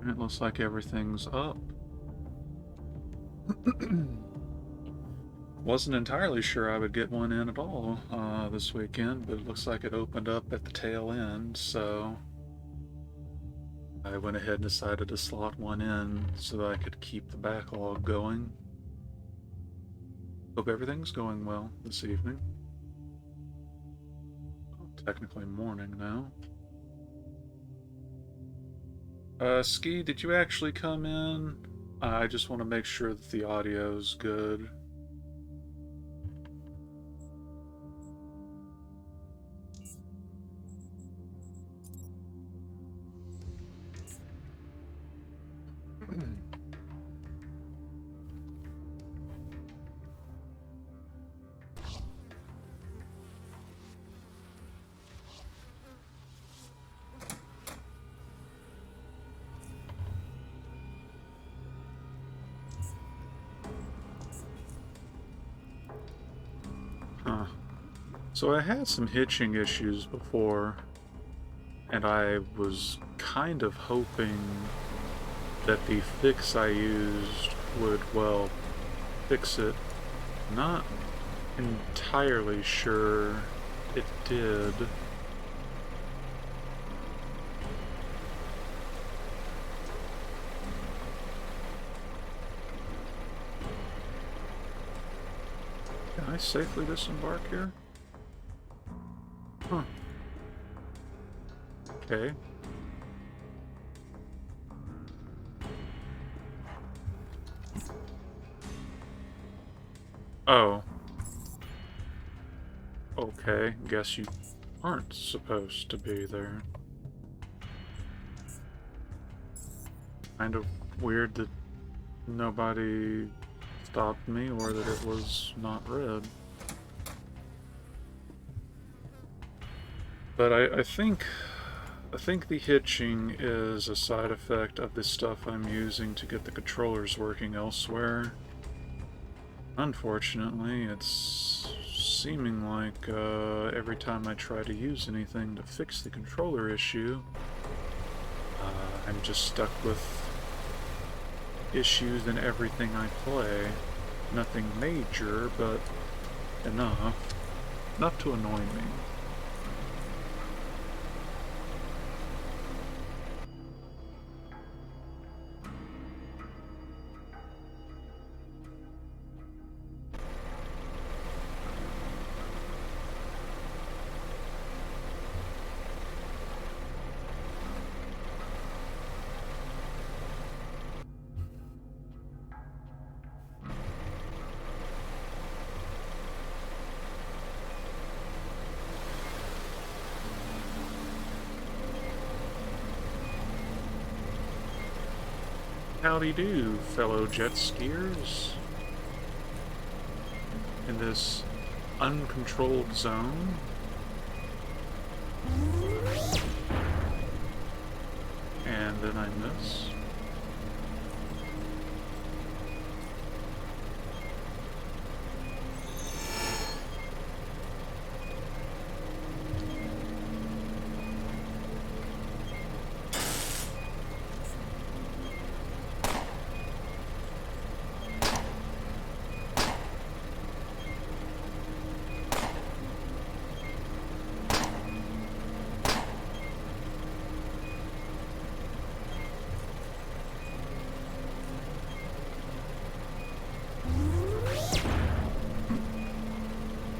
It looks like everything's up. Wasn't entirely sure I would get one in at all this weekend, but it looks like it opened up at the tail end, so I went ahead and decided to slot one in so that I could keep the backlog going. Hope everything's going well this evening. Well, technically morning now. Ski, did you actually come in? I just want to make sure that the audio's good. Huh. So I had some hitching issues before, and I was kind of hoping that the fix I used would, well, fix it. Not entirely sure it did. Can I safely disembark here? Huh. Okay. Oh. Okay, guess you aren't supposed to be there. Kind of weird that nobody stopped me or that it was not red. But I think the hitching is a side effect of the stuff I'm using to get the controllers working elsewhere. Unfortunately, it's seeming like every time I try to use anything to fix the controller issue, I'm just stuck with issues in everything I play. Nothing major, but enough to annoy me. Howdy do, fellow jet skiers. In this uncontrolled zone. And then I miss.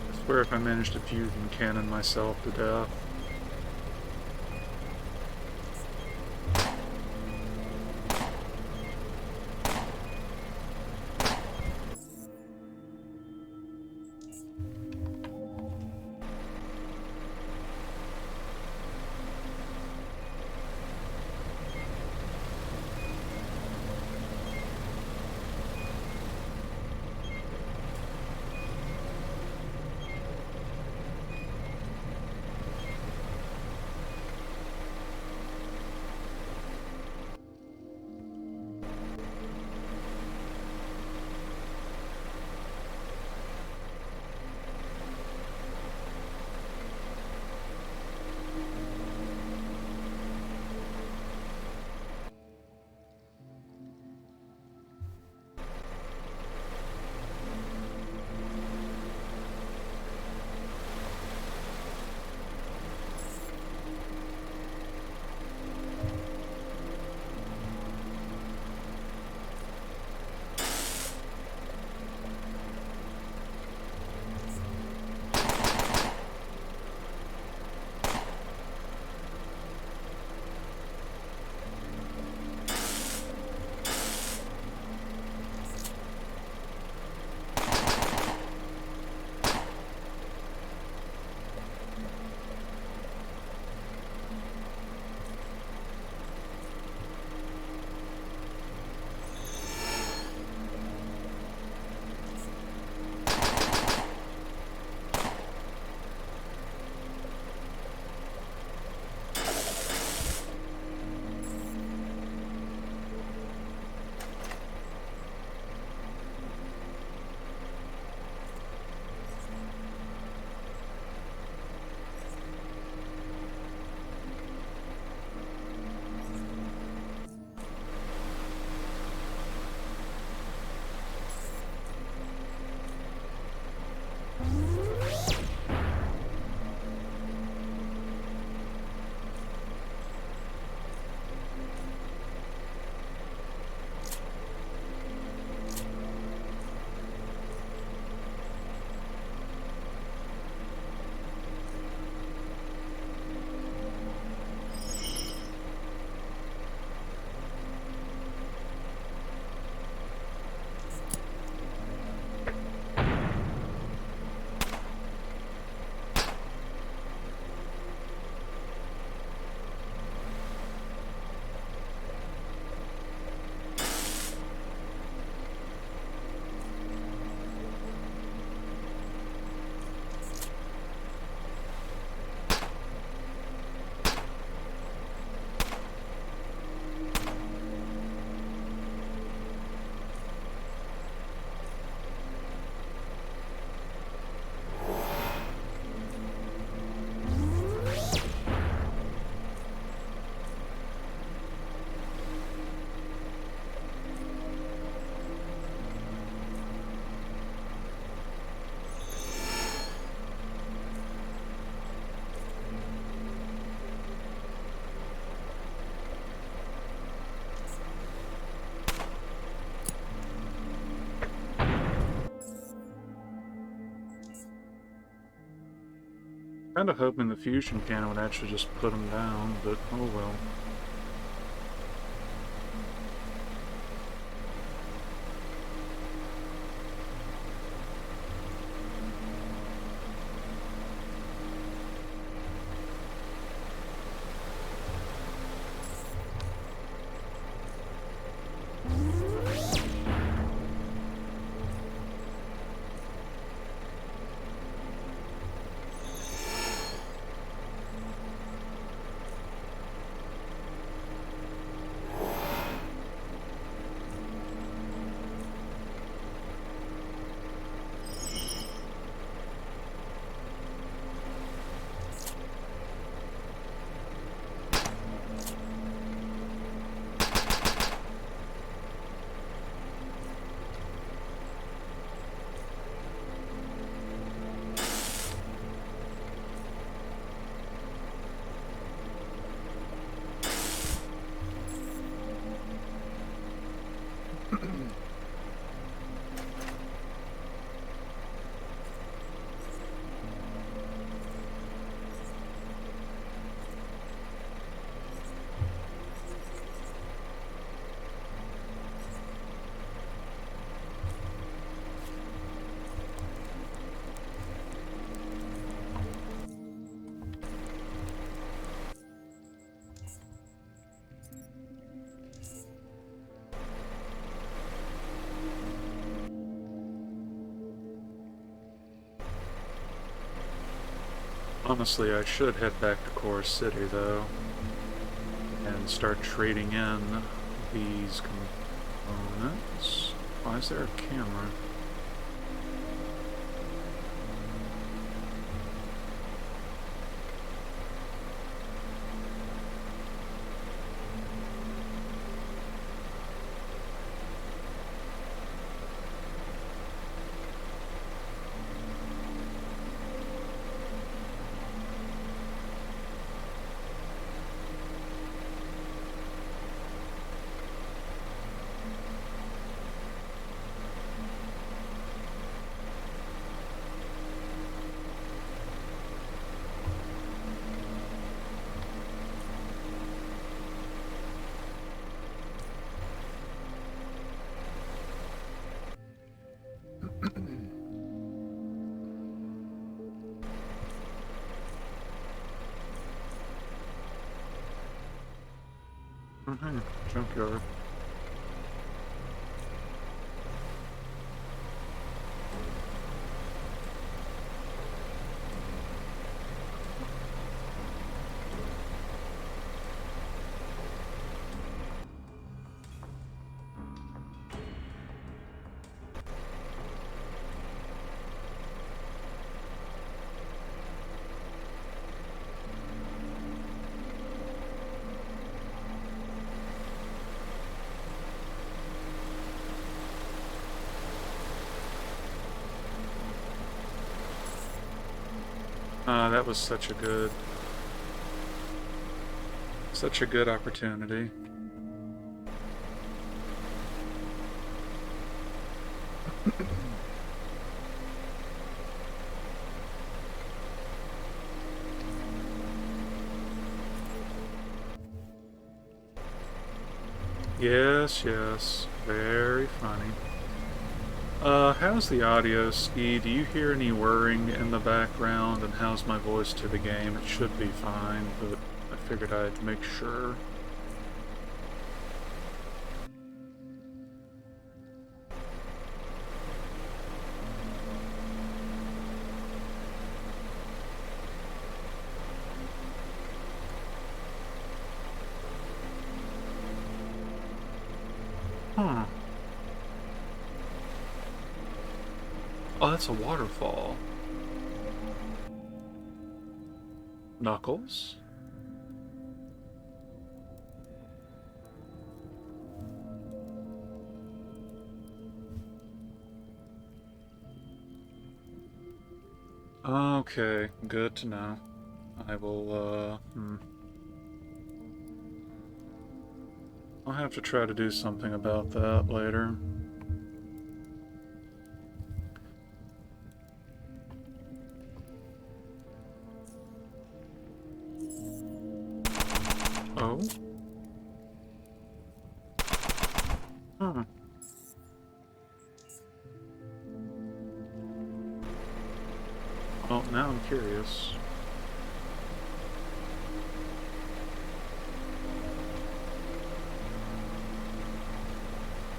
I swear if I managed to fusion cannon myself to death. Kind of hoping the fusion cannon would actually just put him down, but oh well. Honestly, I should head back to Core City, though, and start trading in these components. Why is there a camera? Oh, hey, junkyard. That was such a good opportunity. Yes, yes, very funny. How's the audio, Ski? Do you hear any whirring in the background? And how's my voice to the game? It should be fine, but I figured I'd make sure. Huh. Oh, that's a waterfall. Knuckles? Okay, good to know. I will, I'll have to try to do something about that later. Oh? Huh. Well, now I'm curious.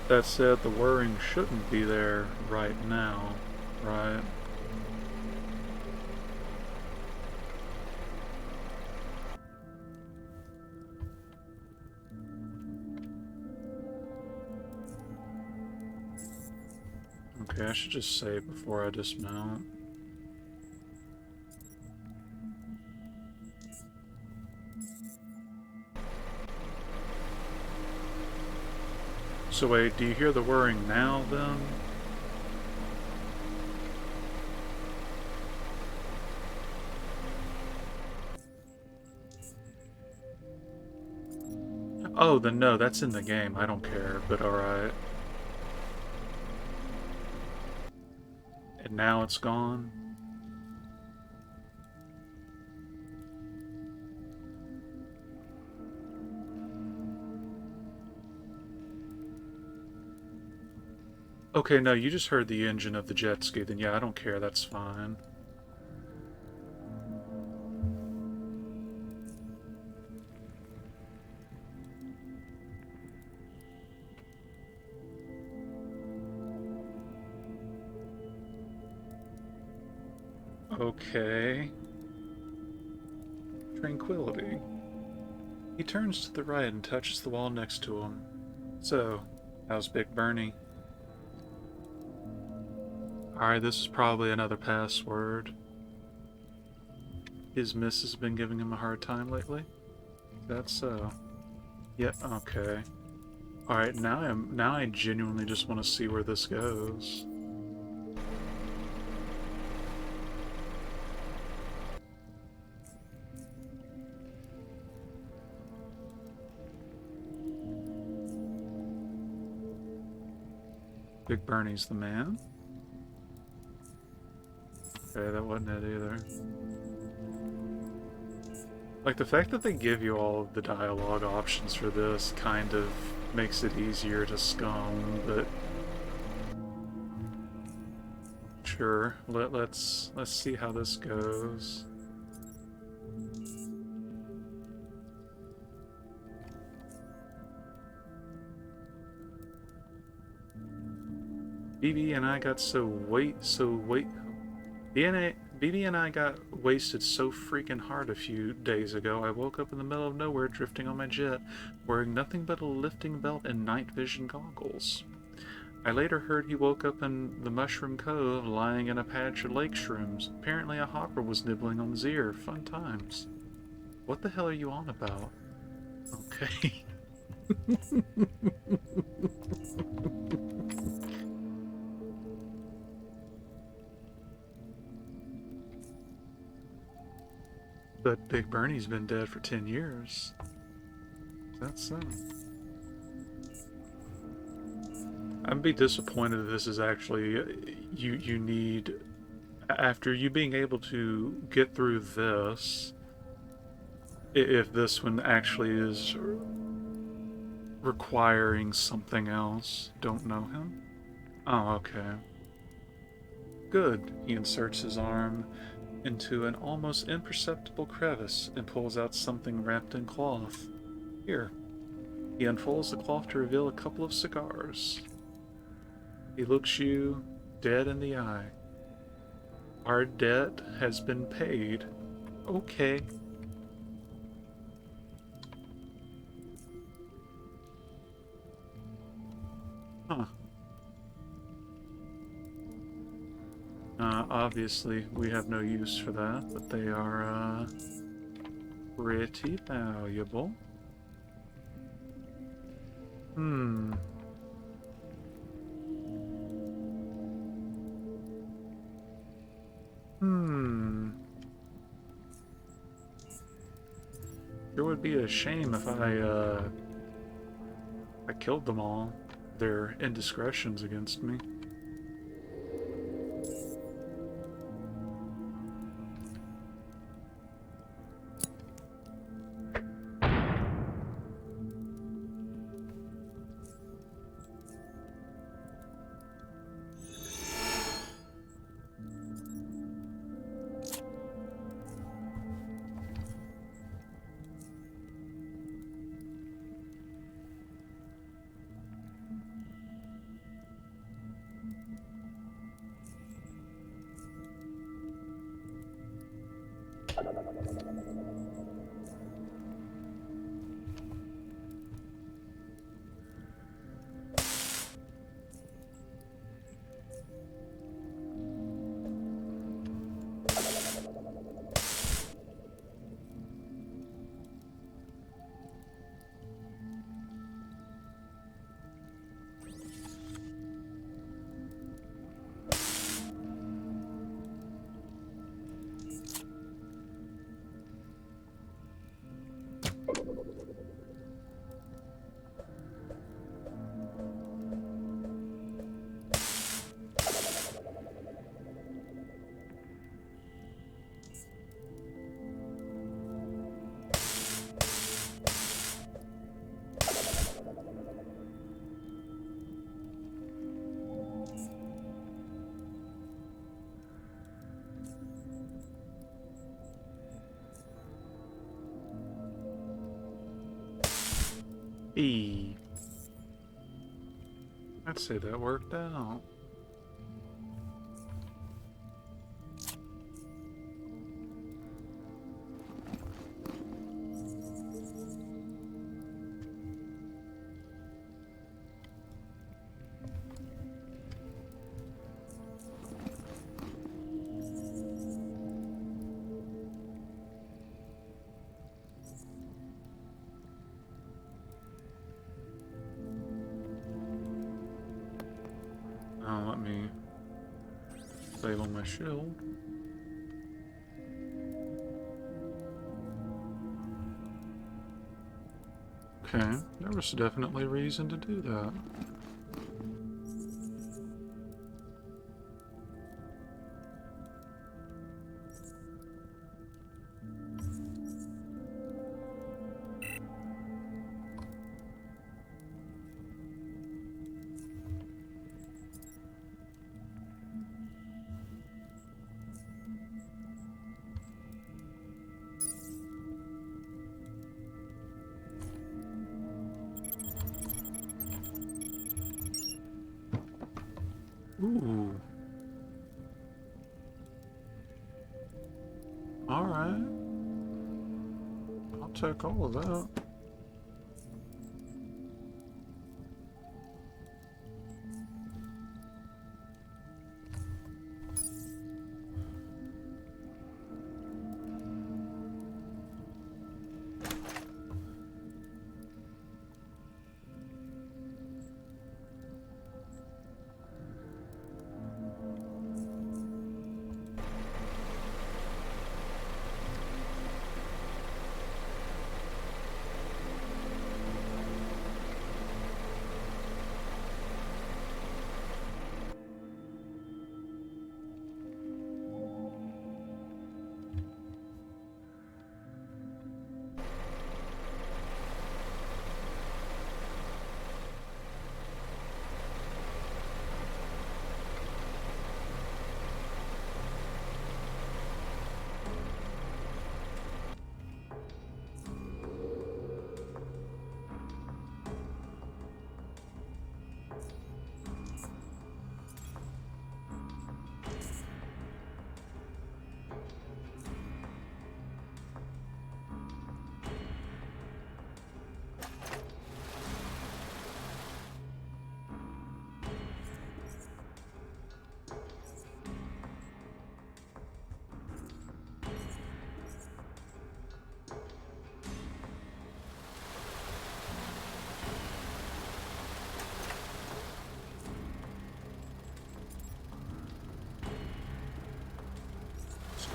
That said, the whirring shouldn't be there right now, right? Okay, I should just save before I dismount. So wait, do you hear the whirring now, then? Oh, then no, that's in the game. I don't care, but alright. And now it's gone? Okay, no, you just heard the engine of the jet ski, then yeah, I don't care, that's fine. Okay. Tranquility. He turns to the right and touches the wall next to him. So, how's Big Bernie? Alright, this is probably another password. His miss has been giving him a hard time lately? That's so. Yeah, okay. Alright, now I genuinely just want to see where this goes. Big Bernie's the man. Okay, that wasn't it either. Like, the fact that they give you all of the dialogue options for this kind of makes it easier to scum, but... Sure, let's see how this goes. BB and I got BB and I got wasted so freaking hard a few days ago. I woke up in the middle of nowhere drifting on my jet, wearing nothing but a lifting belt and night vision goggles. I later heard he woke up in the Mushroom Cove, lying in a patch of lake shrooms. Apparently a hopper was nibbling on his ear. Fun times. What the hell are you on about? Okay. But Big Bernie's been dead for 10 years. That's so. I'd be disappointed if this is actually... You need... After you being able to get through this... If this one actually is requiring something else. Don't know him? Oh, okay. Good. He inserts his arm into an almost imperceptible crevice and pulls out something wrapped in cloth. Here. He unfolds the cloth to reveal a couple of cigars. He looks you dead in the eye. Our debt has been paid. Okay. Huh. Obviously, we have no use for that, but they are, pretty valuable. Hmm. It would be a shame if I killed them all. Their indiscretions against me. E. I'd say that worked out. Now let me save on my shield. Okay, there was definitely reason to do that. Ooh. Alright. I'll take all of that.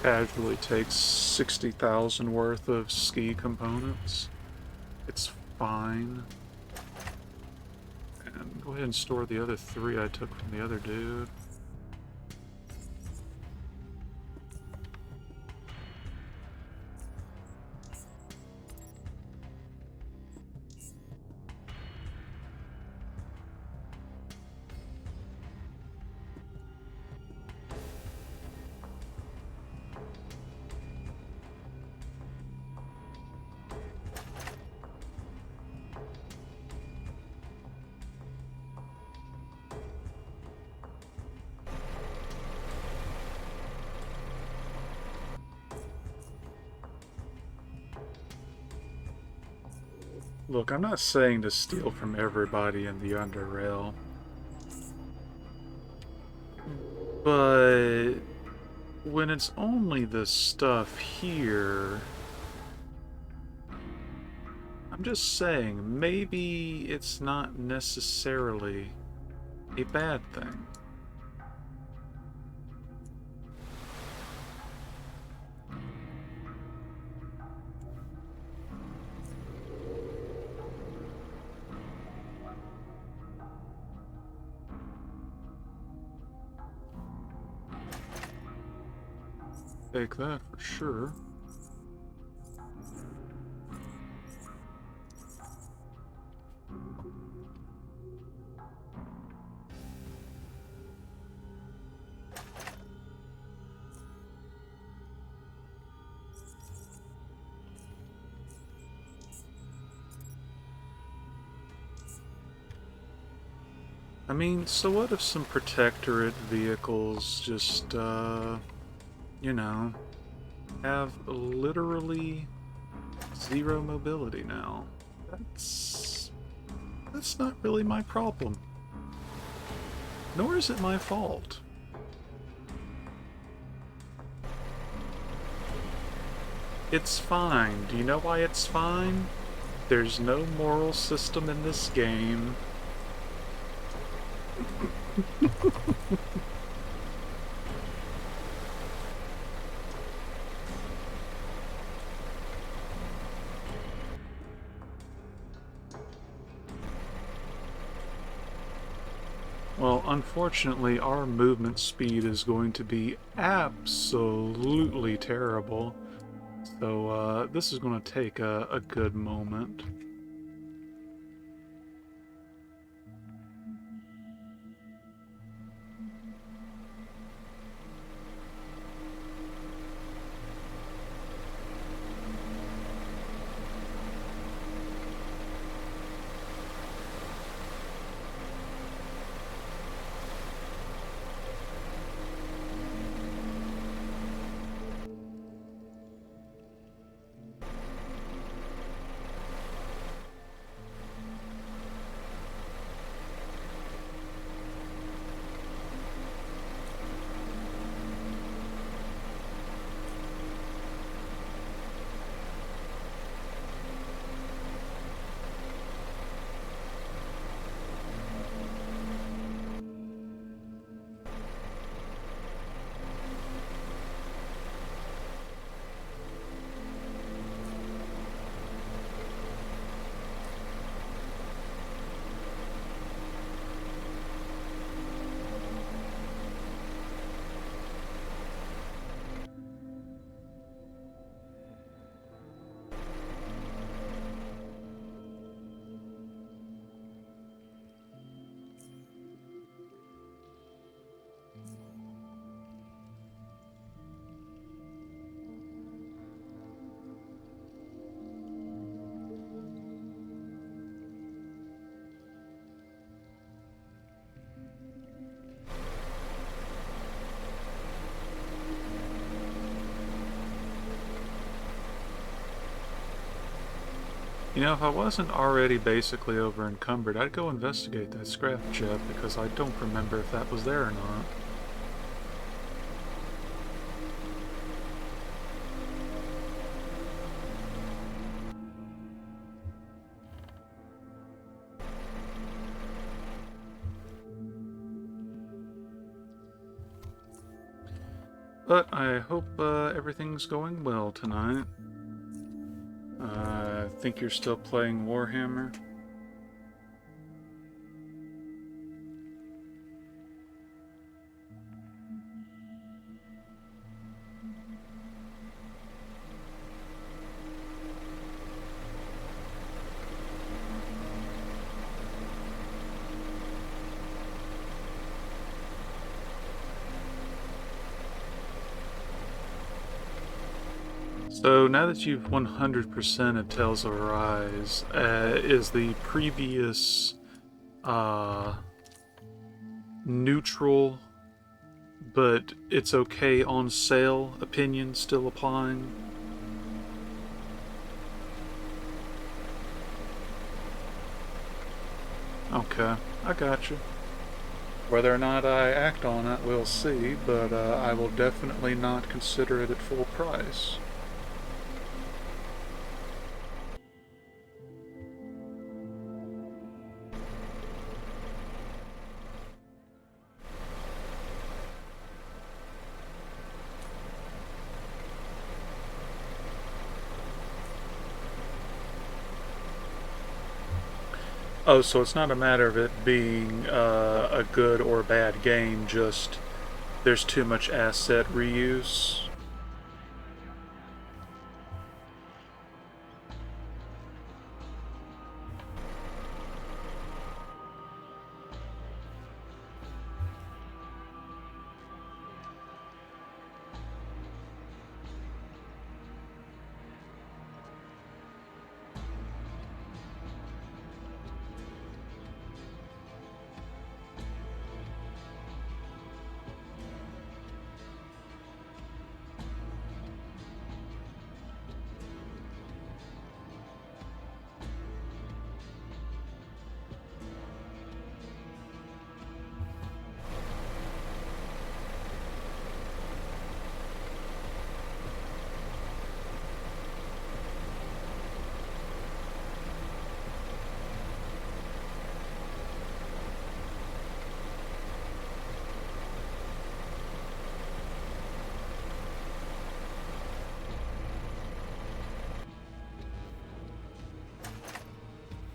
Casually takes 60,000 worth of ski components. It's fine. And go ahead and store the other 3 I took from the other dude. Look, I'm not saying to steal from everybody in the Underrail, but when it's only the stuff here, I'm just saying, maybe it's not necessarily a bad thing. Take that for sure. I mean, so what if some protectorate vehicles just, you know, have literally zero mobility now? That's not really my problem. Nor is it my fault. It's fine. Do you know why it's fine? There's no moral system in this game. Well, unfortunately, our movement speed is going to be absolutely terrible. So, this is going to take a good moment. You know, if I wasn't already basically over encumbered, I'd go investigate that scrap jet because I don't remember if that was there or not. But I hope everything's going well tonight. I think you're still playing Warhammer? So now that you've 100%ed Tales of Arise, is the previous neutral but it's okay on sale opinion still applying? Okay, I got you. Whether or not I act on it, we'll see, but I will definitely not consider it at full price. Oh, so it's not a matter of it being a good or bad game, just there's too much asset reuse.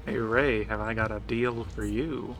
Hey Ray, have I got a deal for you?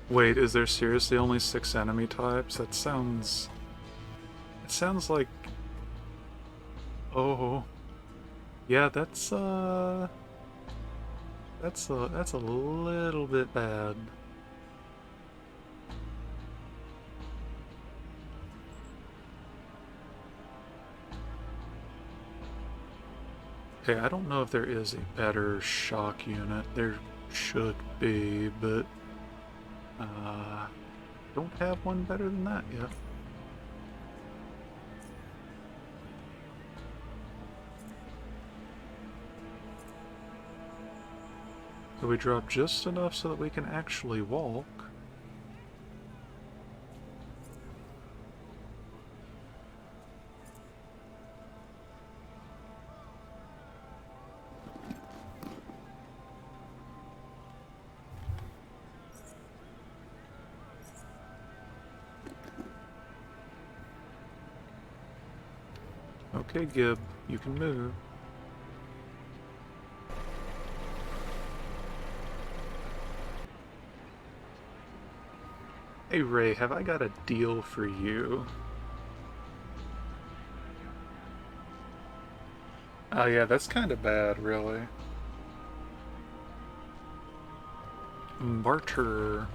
Wait, is there seriously only 6 enemy types? That sounds... It sounds like... Oh... Yeah, that's a little bit bad. Okay, I don't know if there is a better shock unit. There should be, but... don't have one better than that yet. So we drop just enough so that we can actually walk. Okay, Gib, you can move. Hey Ray, have I got a deal for you? Oh yeah, that's kind of bad, really. Barter.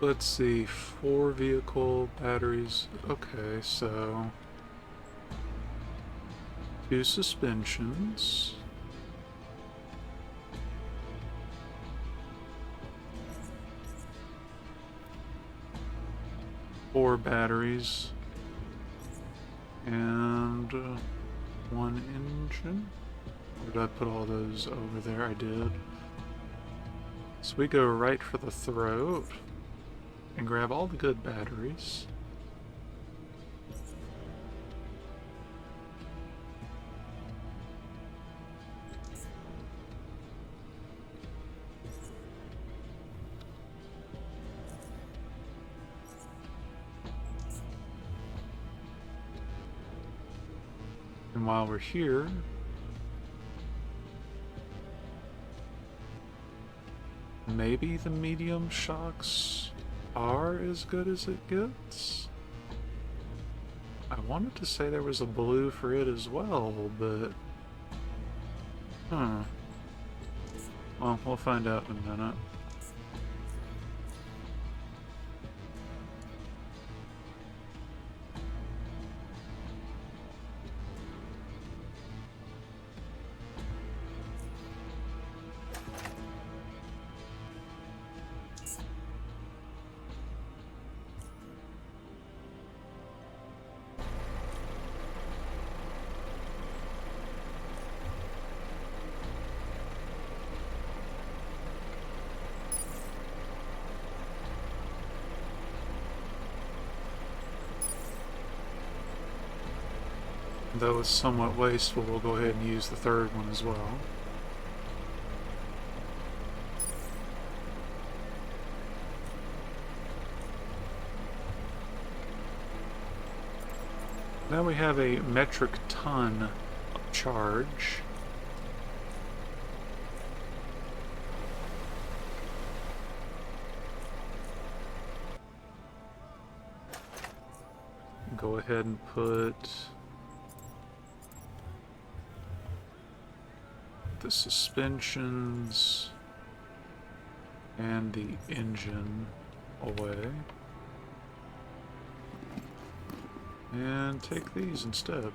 Let's see, 4 vehicle batteries. Okay, so 2 suspensions. 4 batteries. And 1 engine. Or did I put all those over there? I did. So we go right for the throat and grab all the good batteries. And while we're here, maybe the medium shocks are as good as it gets? I wanted to say there was a blue for it as well, but... Well, we'll find out in a minute. Though it's somewhat wasteful, we'll go ahead and use the third one as well. Now we have a metric ton of charge. Go ahead and put the suspensions and the engine away. And take these instead.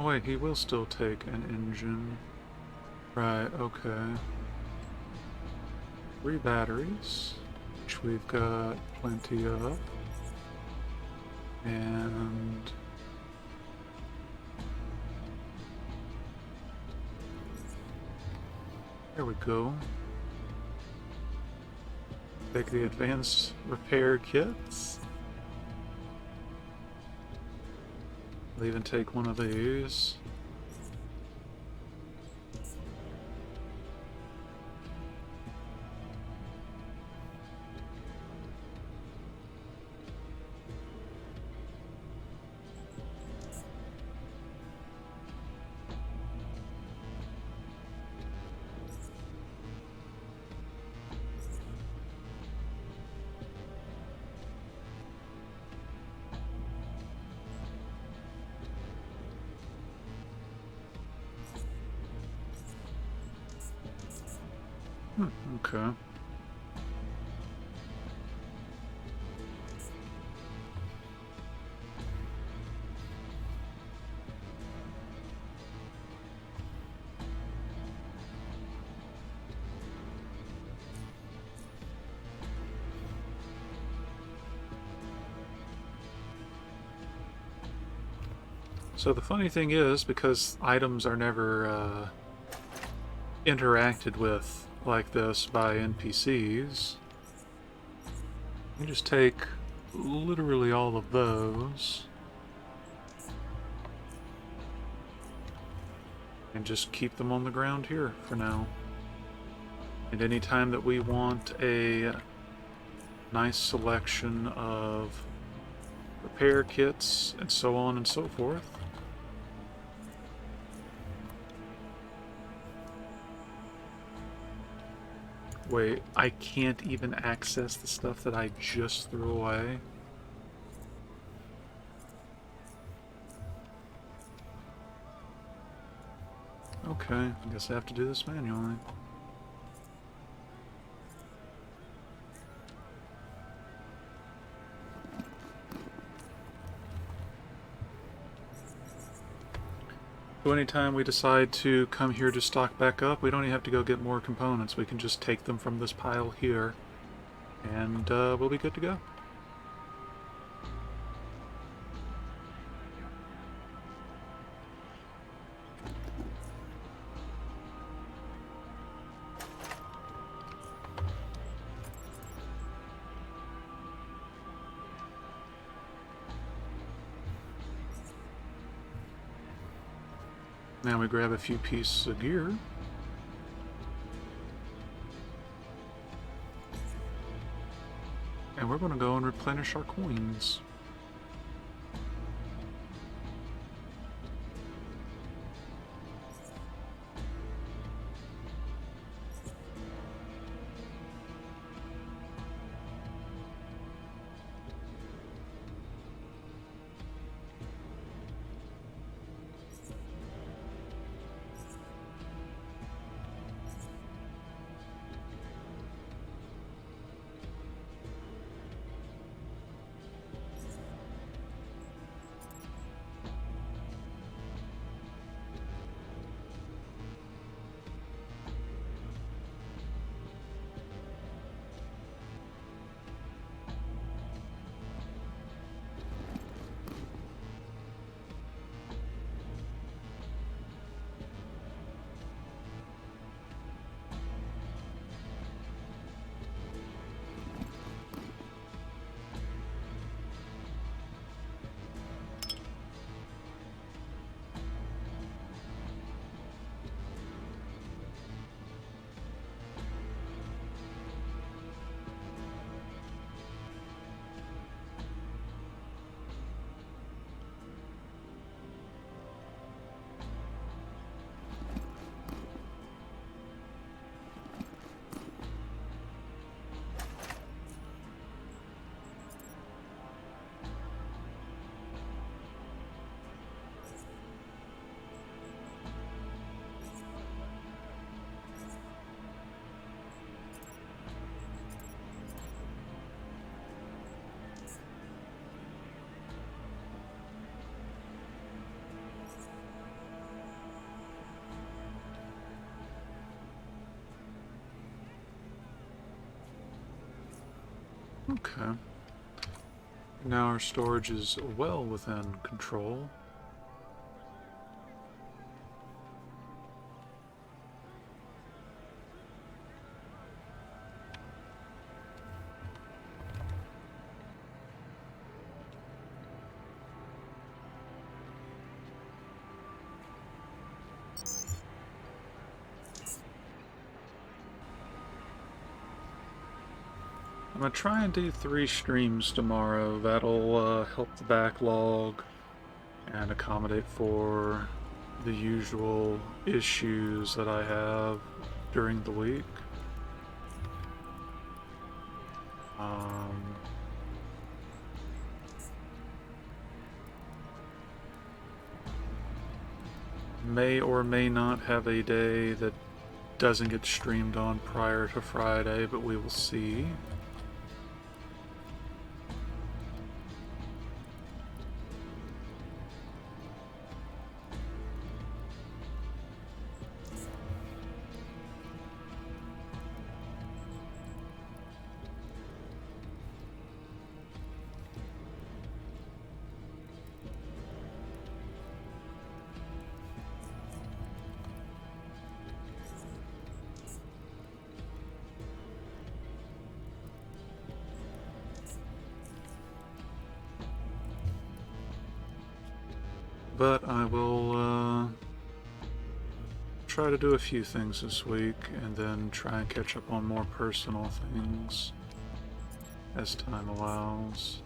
Oh wait, he will still take an engine. Right, okay. 3 batteries, which we've got plenty of. And there we go. Take the advanced repair kits. I'll even take one of these. Okay. So the funny thing is, because items are never interacted with like this by NPCs, you just take literally all of those and just keep them on the ground here for now. And anytime that we want a nice selection of repair kits and so on and so forth, wait, I can't even access the stuff that I just threw away? Okay, I guess I have to do this manually. So anytime we decide to come here to stock back up, we don't even have to go get more components. We can just take them from this pile here, and we'll be good to go. Now we grab a few pieces of gear. And we're going to go and replenish our coins. Okay. Now our storage is well within control. I'm gonna try and do 3 streams tomorrow. That'll help the backlog and accommodate for the usual issues that I have during the week. Um, may or may not have a day that doesn't get streamed on prior to Friday, but we will see. But I will try to do a few things this week and then try and catch up on more personal things as time allows.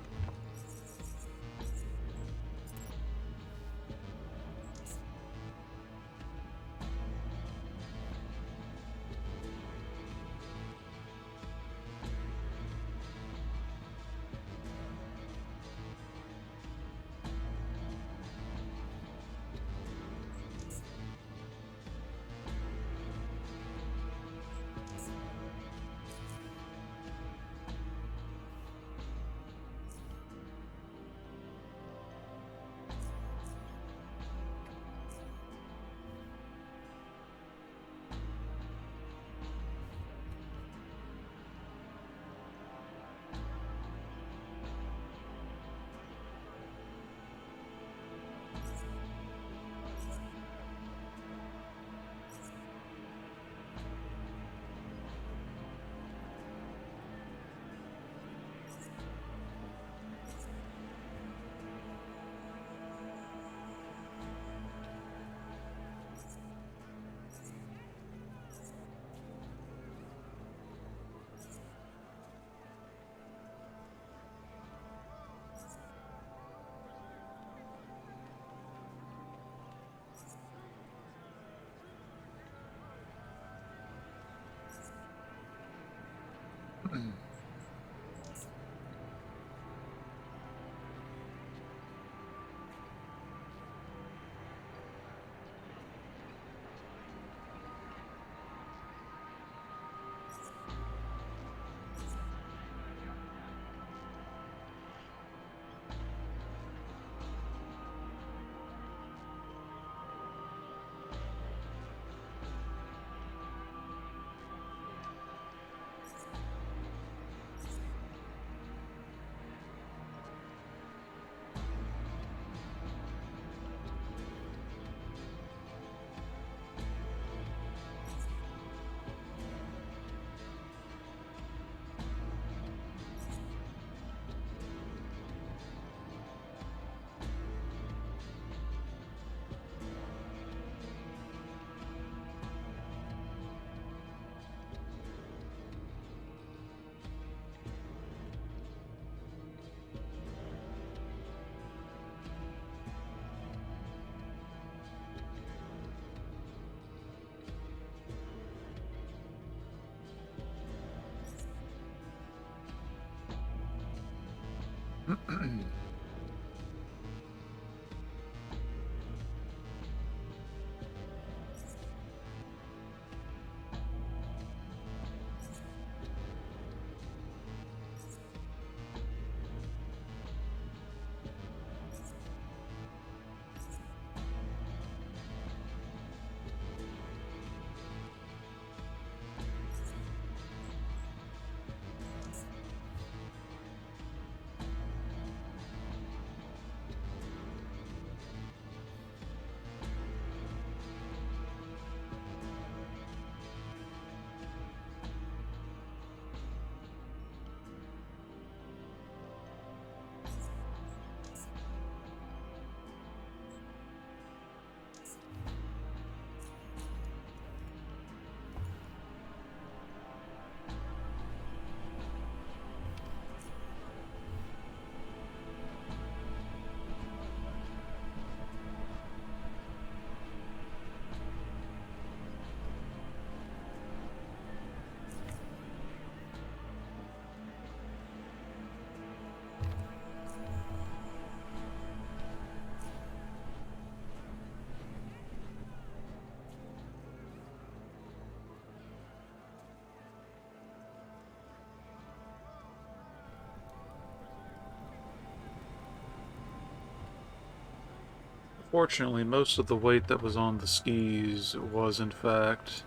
Fortunately, most of the weight that was on the skis was, in fact,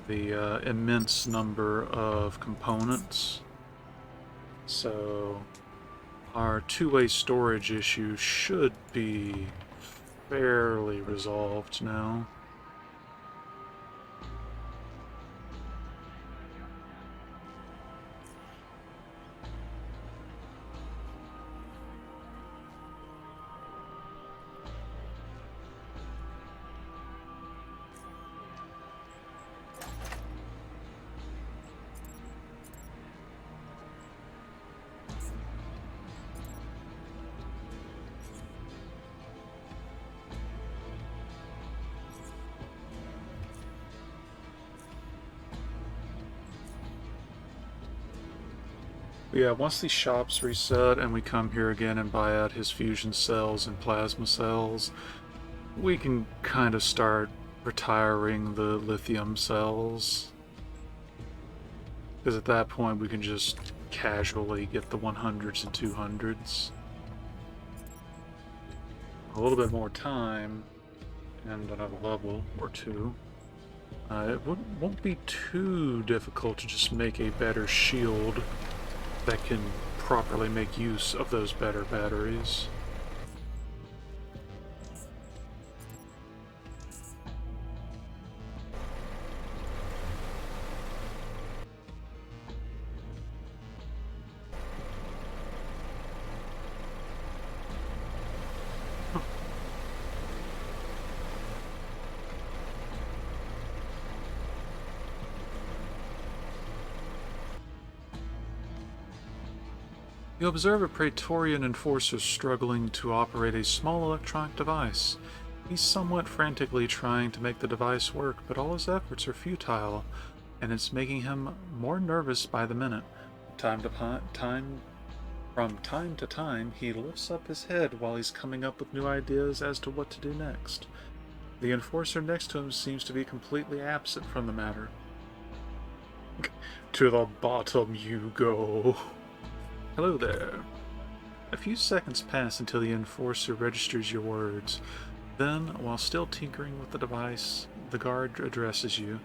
the immense number of components. So our two-way storage issue should be fairly resolved now. Yeah, once these shops reset and we come here again and buy out his fusion cells and plasma cells, we can kind of start retiring the lithium cells. Because at that point we can just casually get the 100s and 200s. A little bit more time and another level or two. It won't be too difficult to just make a better shield that can properly make use of those better batteries. You observe a Praetorian enforcer struggling to operate a small electronic device. He's somewhat frantically trying to make the device work, but all his efforts are futile, and it's making him more nervous by the minute. From time to time, he lifts up his head while he's coming up with new ideas as to what to do next. The enforcer next to him seems to be completely absent from the matter. To the bottom you go. Hello there. A few seconds pass until the enforcer registers your words. Then, while still tinkering with the device, the guard addresses you.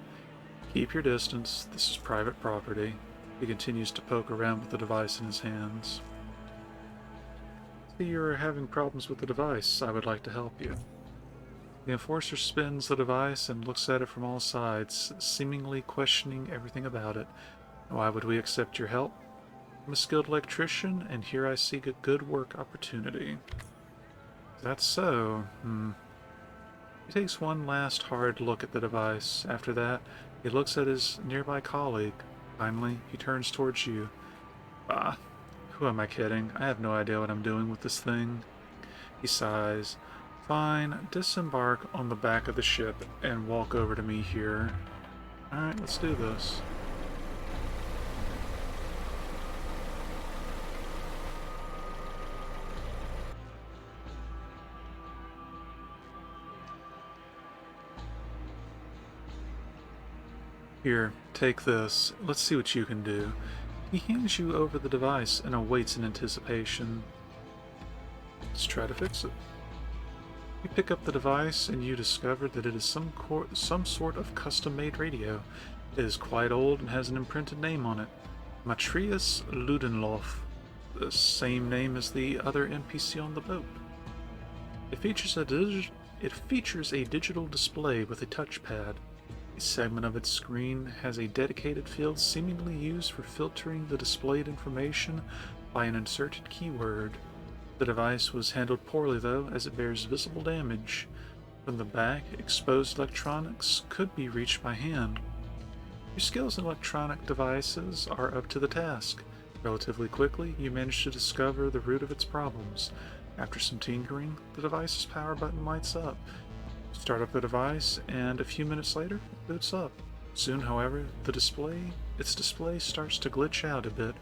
Keep your distance. This is private property. He continues to poke around with the device in his hands. See, you're having problems with the device. I would like to help you. The enforcer spins the device and looks at it from all sides, seemingly questioning everything about it. Why would we accept your help? I'm a skilled electrician, and here I seek a good work opportunity. That's so. He takes one last hard look at the device. After that, he looks at his nearby colleague. Finally, he turns towards you. Ah, who am I kidding? I have no idea what I'm doing with this thing. He sighs. Fine, disembark on the back of the ship and walk over to me here. Alright, let's do this. Here, take this. Let's see what you can do. He hands you over the device and awaits in anticipation. Let's try to fix it. You pick up the device and you discover that it is some sort of custom-made radio. It is quite old and has an imprinted name on it. Matrius Ludenloff, the same name as the other NPC on the boat. It features a digital display with a touchpad. A segment of its screen has a dedicated field seemingly used for filtering the displayed information by an inserted keyword. The device was handled poorly, though, as it bears visible damage. From the back, exposed electronics could be reached by hand. Your skills in electronic devices are up to the task. Relatively quickly, you manage to discover the root of its problems. After some tinkering, the device's power button lights up. Start up the device, and a few minutes later, it boots up. Soon, however, its display starts to glitch out a bit,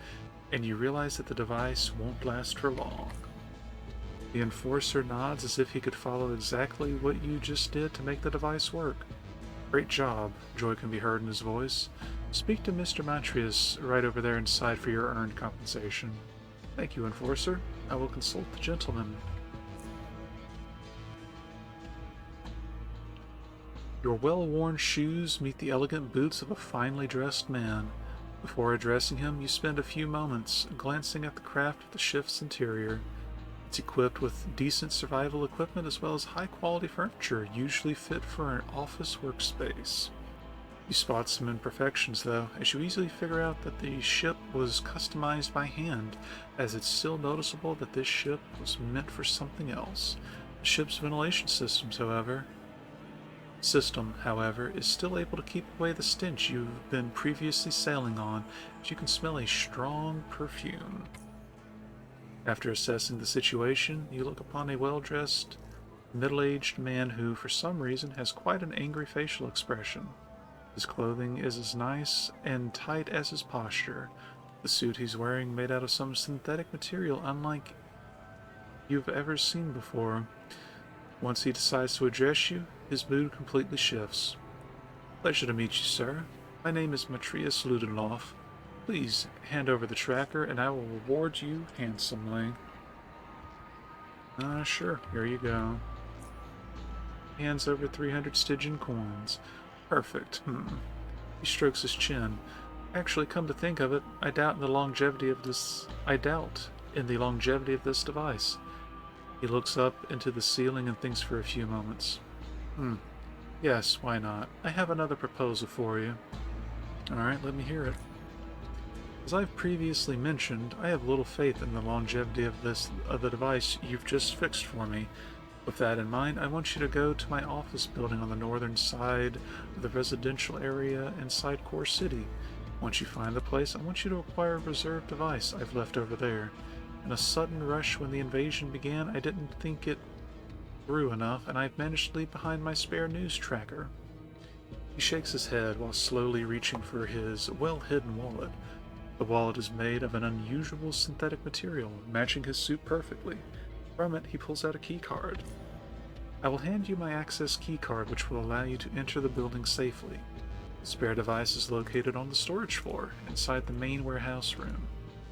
and you realize that the device won't last for long. The enforcer nods as if he could follow exactly what you just did to make the device work. Great job, joy can be heard in his voice. Speak to Mr. Matrius right over there inside for your earned compensation. Thank you, enforcer. I will consult the gentleman. Your well-worn shoes meet the elegant boots of a finely dressed man. Before addressing him, you spend a few moments glancing at the craft of the ship's interior. It's equipped with decent survival equipment as well as high-quality furniture, usually fit for an office workspace. You spot some imperfections, though, as you easily figure out that the ship was customized by hand, as it's still noticeable that this ship was meant for something else. The ship's ventilation system, however, is still able to keep away the stench you've been previously sailing on, as you can smell a strong perfume. After assessing the situation, you look upon a well-dressed, middle-aged man who, for some reason, has quite an angry facial expression. His clothing is as nice and tight as his posture. The suit he's wearing made out of some synthetic material unlike you've ever seen before. Once he decides to address you, his mood completely shifts. Pleasure to meet you, sir. My name is Matthias Ludenloff. Please hand over the tracker and I will reward you handsomely. Sure, here you go. Hands over 300 Stygian coins. Perfect. He strokes his chin. Actually, come to think of it, I doubt in the longevity of this device. He looks up into the ceiling and thinks for a few moments. Yes, why not? I have another proposal for you. Alright, let me hear it. As I've previously mentioned, I have little faith in the longevity of the device you've just fixed for me. With that in mind, I want you to go to my office building on the northern side of the residential area inside Core City. Once you find the place, I want you to acquire a reserve device I've left over there. In a sudden rush when the invasion began, I didn't think it through enough, and I've managed to leave behind my spare news tracker. He shakes his head while slowly reaching for his well-hidden wallet. The wallet is made of an unusual synthetic material, matching his suit perfectly. From it, he pulls out a key card. I will hand you my access key card, which will allow you to enter the building safely. The spare device is located on the storage floor, inside the main warehouse room.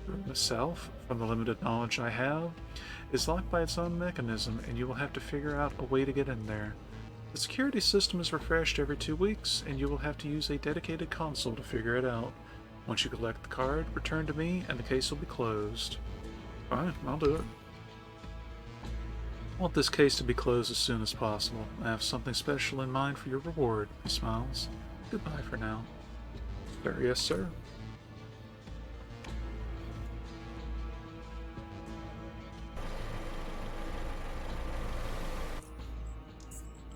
The room itself, from the limited knowledge I have, is locked by its own mechanism, and you will have to figure out a way to get in there. The security system is refreshed every 2 weeks, and you will have to use a dedicated console to figure it out. Once you collect the card, return to me, and the case will be closed. Fine, I'll do it. I want this case to be closed as soon as possible. I have something special in mind for your reward, he smiles. Goodbye for now. Sir, yes, sir.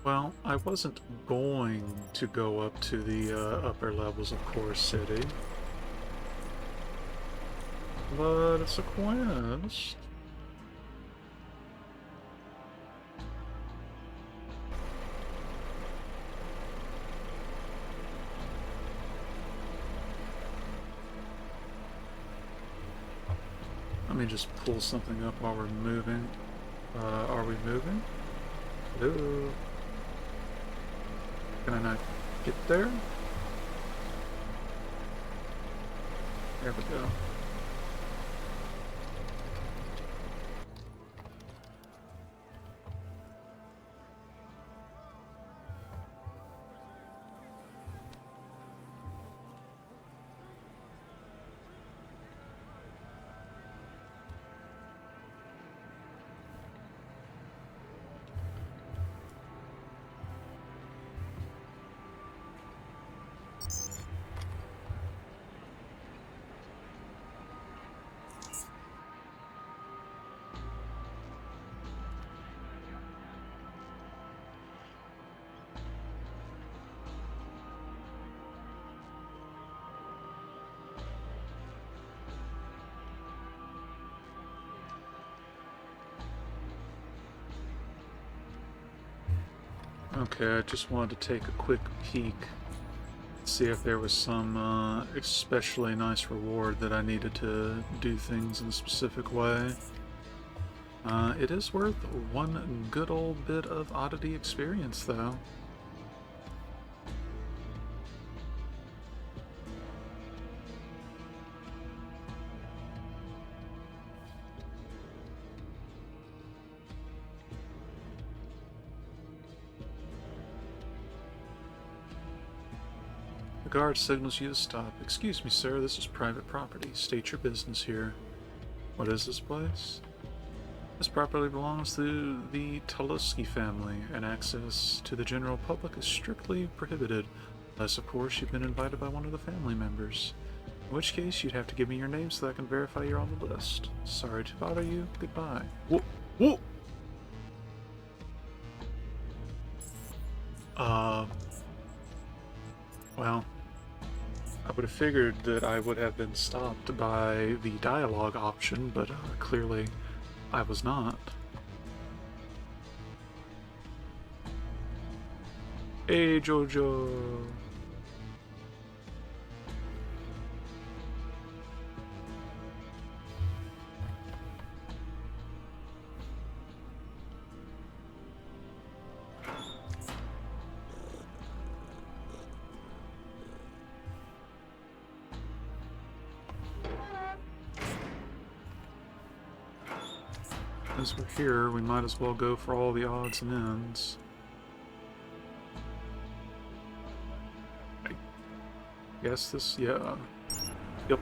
Well, I wasn't going to go up to the upper levels of Core City. But it's a quest. Let me just pull something up while we're moving. Are we moving? Hello? Can I not get there? There we go. Okay, I just wanted to take a quick peek, see if there was some especially nice reward that I needed to do things in a specific way. It is worth one good old bit of oddity experience, though. The guard signals you to stop. Excuse me, sir, this is private property. State your business here. What is this place? This property belongs to the Taluski family, and access to the general public is strictly prohibited, unless, of course, you've been invited by one of the family members. In which case, you'd have to give me your name so that I can verify you're on the list. Sorry to bother you. Goodbye. Whoa! Whoa! Well, I would have figured that I would have been stopped by the dialogue option, but clearly I was not. Hey, Jojo! As we're here, we might as well go for all the odds and ends. I guess this, yeah. Yep.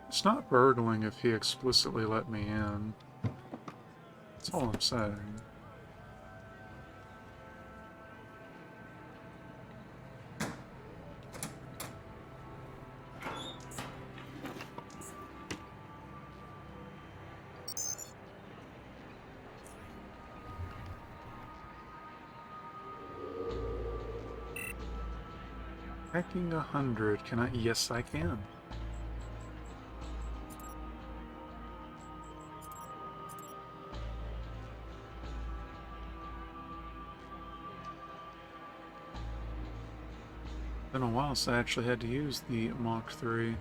It's not burgling if he explicitly let me in. That's all I'm saying. Hacking 100. Can I? Yes, I can. Been a while since I actually had to use the Mach 3.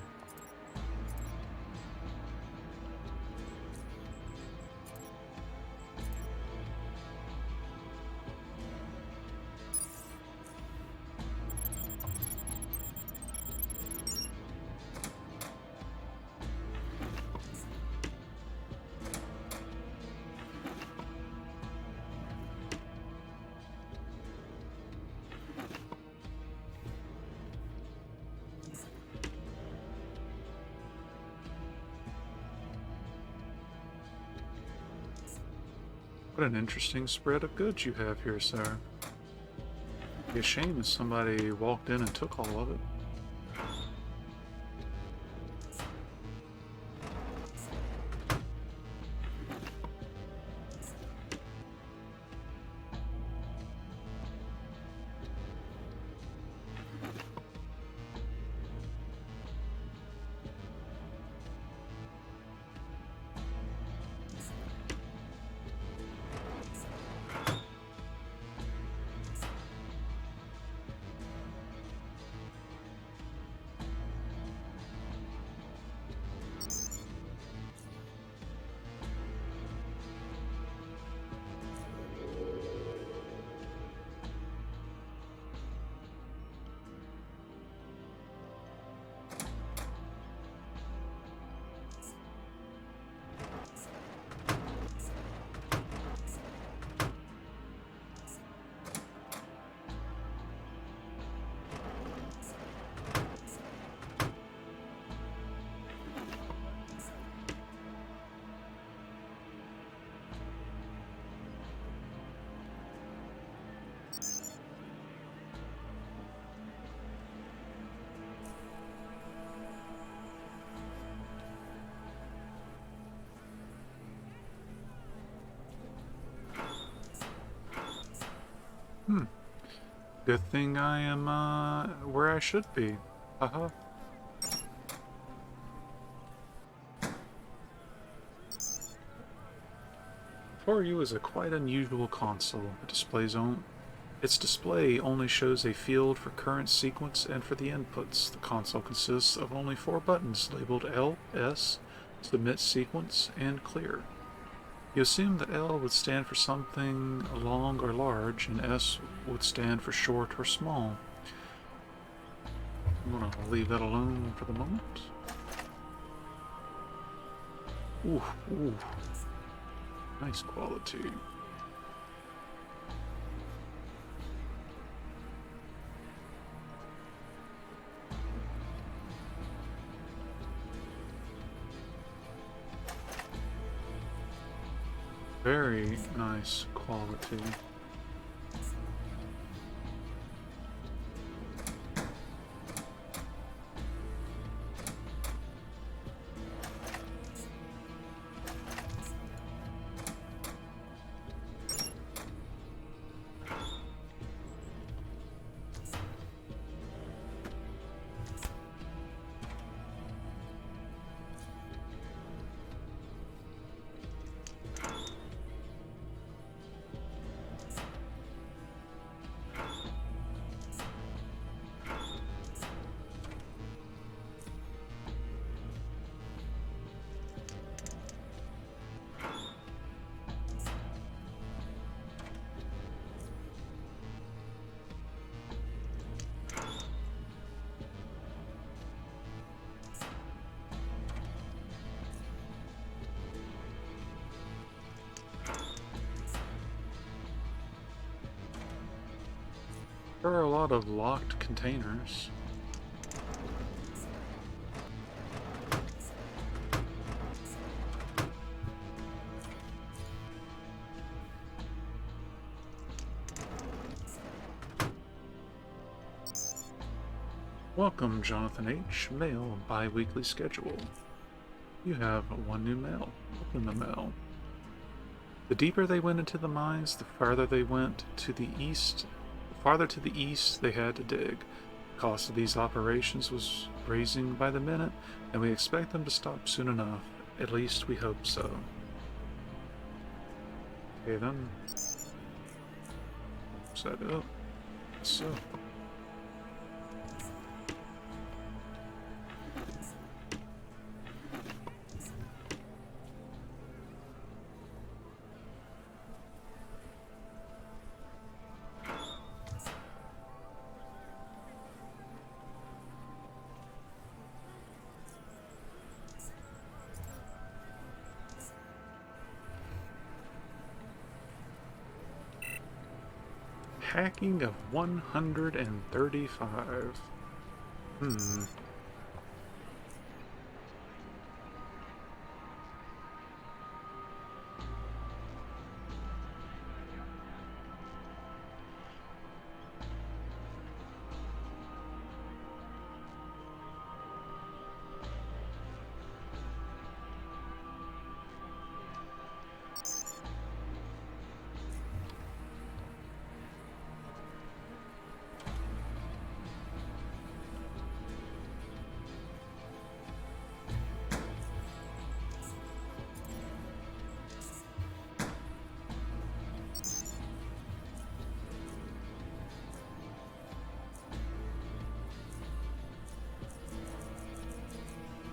What an interesting spread of goods you have here, sir. It'd be a shame if somebody walked in and took all of it. Good thing I am, where I should be. Haha. Before you is a quite unusual console. Its display only shows a field for current sequence and for the inputs. The console consists of only 4 buttons labeled L, S, Submit Sequence, and Clear. You assume that L would stand for something long or large, and S would stand for short or small. I'm gonna leave that alone for the moment. Ooh, ooh. Nice quality. Very nice quality. There are a lot of locked containers. Welcome, Jonathan H. Mail bi-weekly schedule. You have one new mail. Open the mail. The deeper they went into the mines, the farther they went to the east. The farther to the east they had to dig. The cost of these operations was raising by the minute, and we expect them to stop soon enough. At least we hope so. Okay then. Set it up. So. Hacking of 135.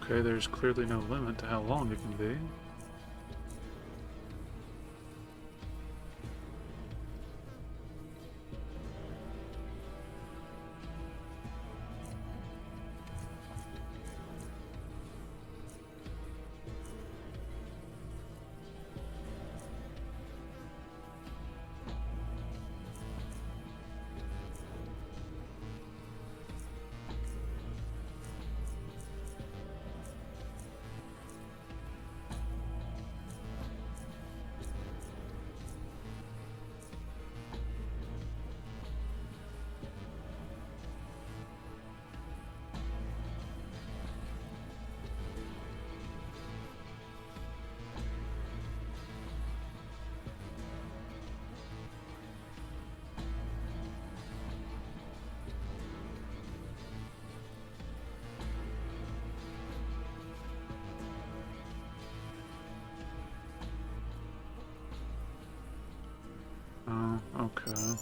Okay, there's clearly no limit to how long it can be. Oh, okay.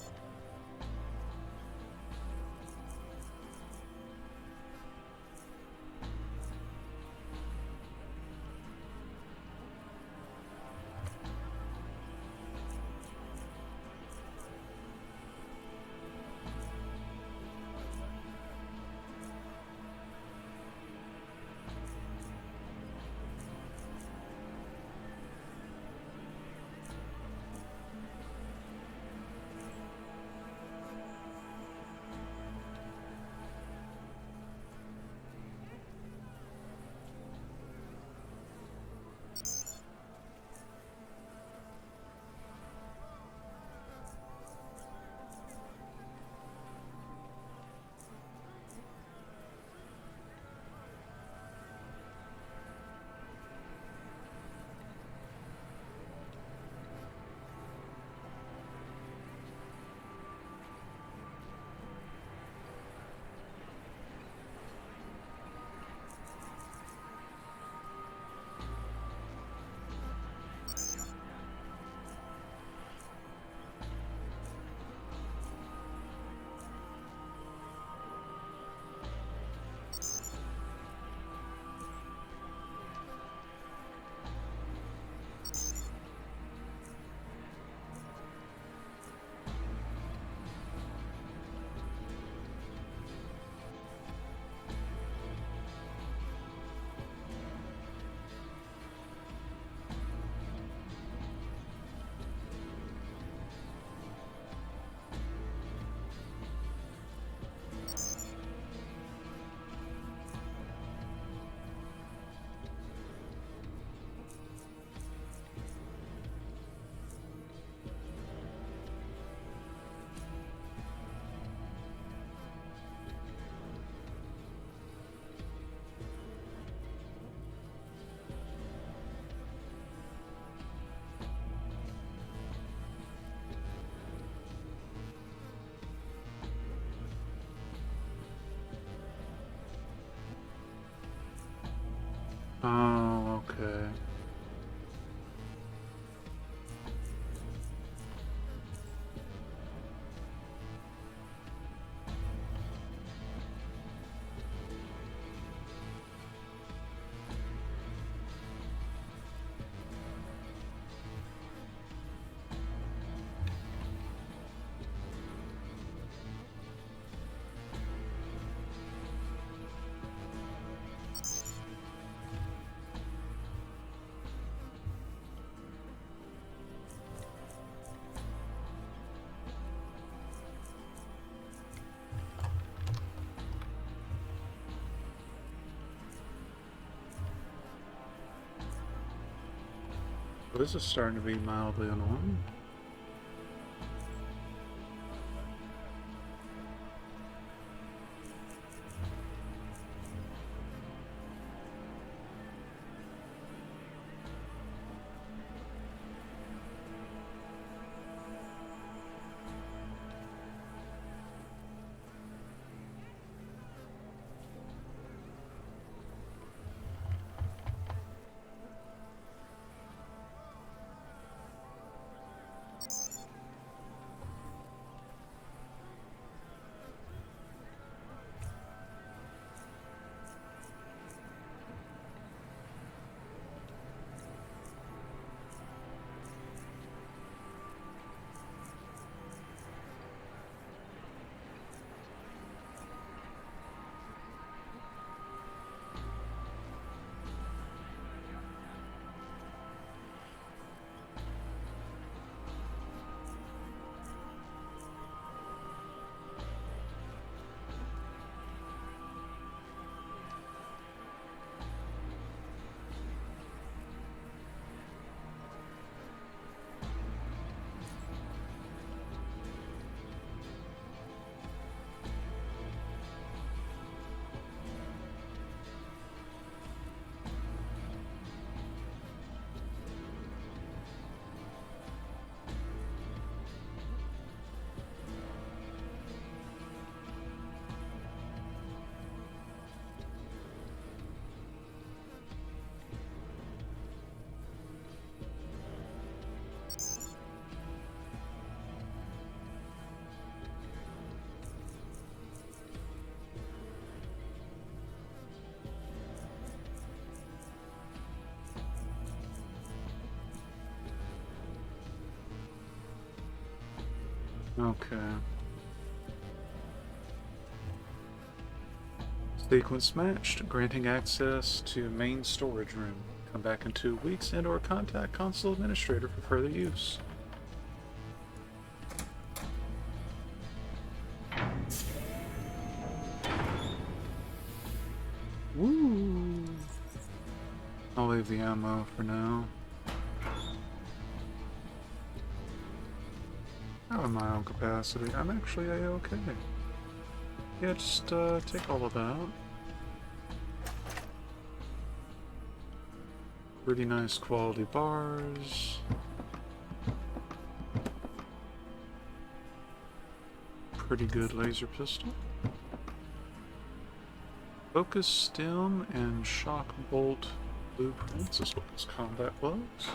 This is starting to be mildly annoying. Okay. Sequence matched, granting access to main storage room. Come back in 2 weeks and/or contact console administrator for further use. Woo! I'll leave the ammo for now. I have my own capacity. I'm actually A-okay. Yeah, just take all of that. Pretty nice quality bars. Pretty good laser pistol. Focus stem and shock bolt blueprints as well as combat gloves.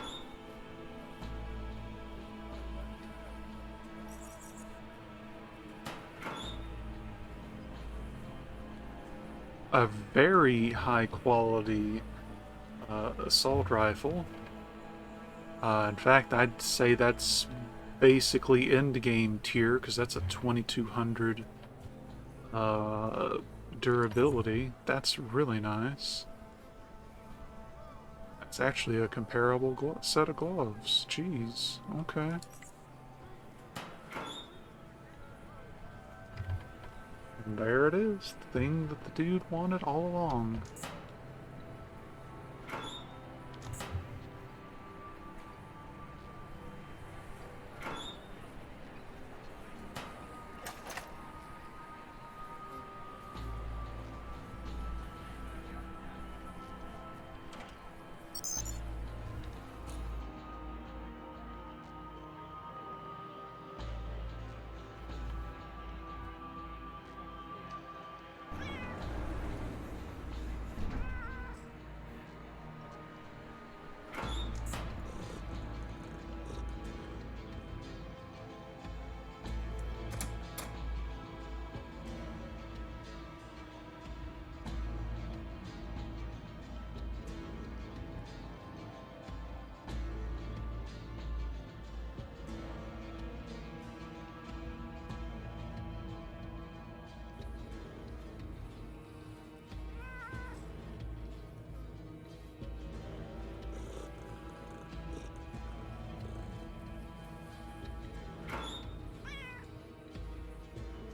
A very high quality assault rifle. In fact, I'd say that's basically end game tier because that's a 2200 durability. That's really nice. That's actually a comparable set of gloves. Jeez. Okay. And there it is, the thing that the dude wanted all along.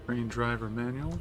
Train driver manual.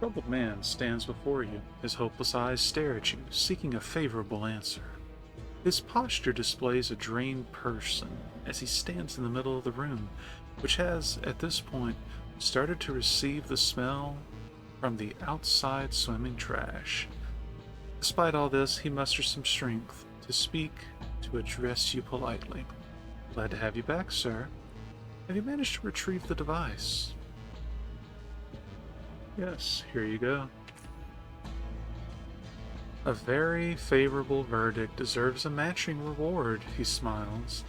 troubled man stands before you. His hopeless eyes stare at you, seeking a favorable answer. His posture displays a drained person as he stands in the middle of the room, which has, at this point, started to receive the smell from the outside swimming trash. Despite all this, he musters some strength to speak, to address you politely. Glad to have you back, sir. Have you managed to retrieve the device? Yes, here you go. A very favorable verdict deserves a matching reward, he smiles.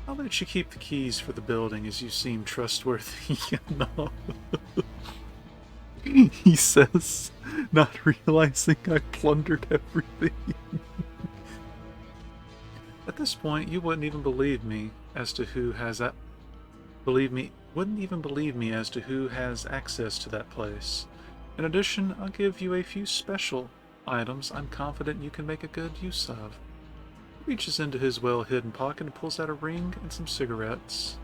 I'll let you keep the keys for the building as you seem trustworthy enough. He says, not realizing I plundered everything. At this point, you wouldn't even believe me as to who has that. Wouldn't even believe me as to who has access to that place. In addition, I'll give you a few special items I'm confident you can make a good use of. He reaches into his well-hidden pocket and pulls out a ring and some cigarettes.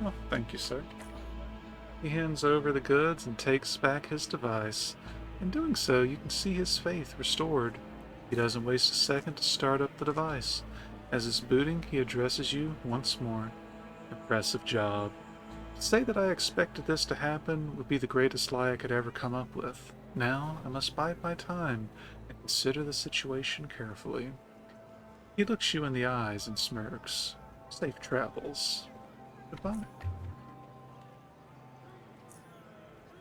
Oh, thank you, sir. He hands over the goods and takes back his device. In doing so, you can see his faith restored. He doesn't waste a second to start up the device. As it's booting, he addresses you once more. Impressive job. To say that I expected this to happen would be the greatest lie I could ever come up with. Now, I must bide my time and consider the situation carefully. He looks you in the eyes and smirks. Safe travels. Goodbye.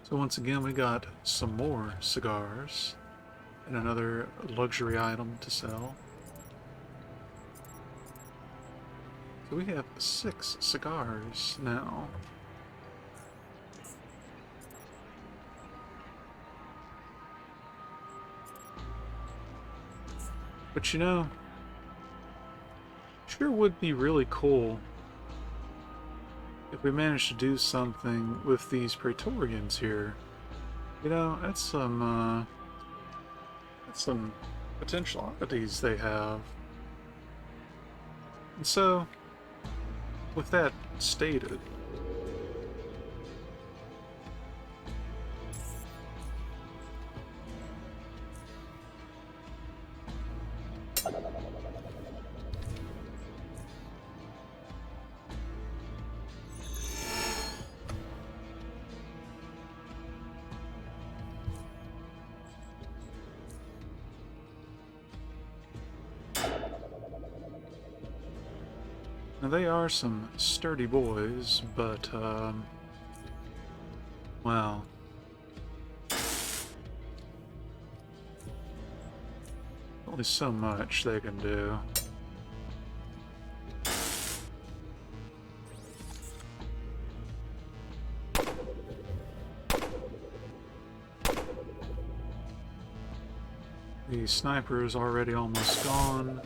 So once again, we got some more cigars and another luxury item to sell. So we have 6 cigars now. But you know, sure would be really cool if we managed to do something with these Praetorians here. You know, that's some potential oddities they have. And so, with that stated, now they are some sturdy boys, but, well, only so much they can do. The sniper is already almost gone.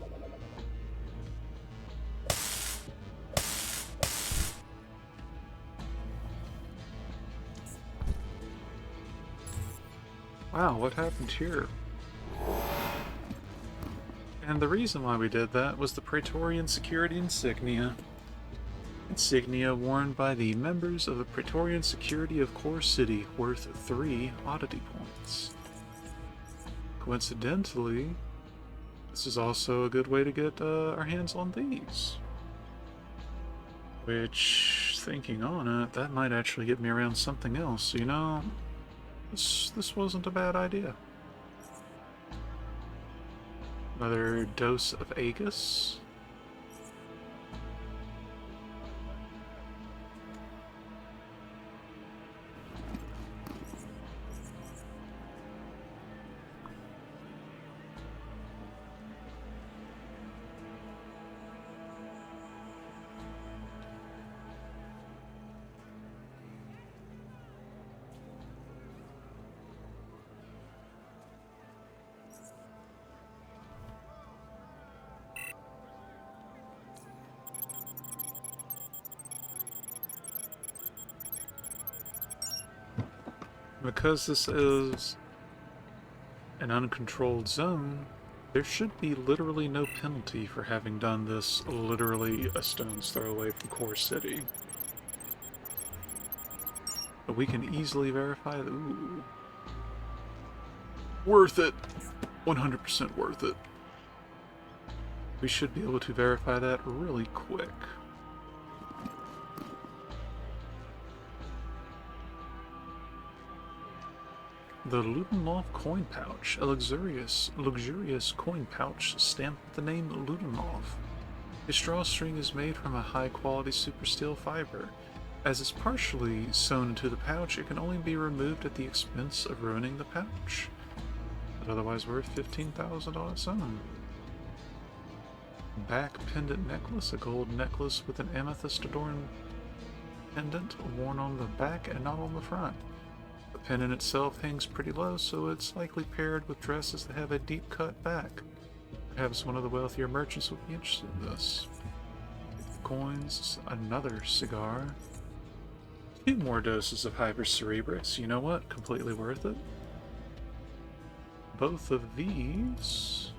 Wow, what happened here? And the reason why we did that was the Praetorian security insignia. Insignia worn by the members of the Praetorian security of Core City, worth 3 oddity points. Coincidentally, this is also a good way to get our hands on these. Which, thinking on it, that might actually get me around something else, you know? This wasn't a bad idea. Another dose of Aegis. Because this is an uncontrolled zone, there should be literally no penalty for having done this literally a stone's throw away from Core City. We can easily verify that. Ooh. Worth it. 100% worth it. We should be able to verify that really quick. The Ludenloff coin pouch, a luxurious coin pouch stamped with the name Ludenloff. Its drawstring is made from a high-quality super steel fiber. As it's partially sewn into the pouch, it can only be removed at the expense of ruining the pouch. But otherwise worth $15,000 sewn. Back pendant necklace, a gold necklace with an amethyst adorned pendant worn on the back and not on the front. The pendant itself hangs pretty low, so it's likely paired with dresses that have a deep cut back. Perhaps one of the wealthier merchants would be interested in this. Coins, another cigar. 2 more doses of Hyper Cerebrix. You know what? Completely worth it. Both of these.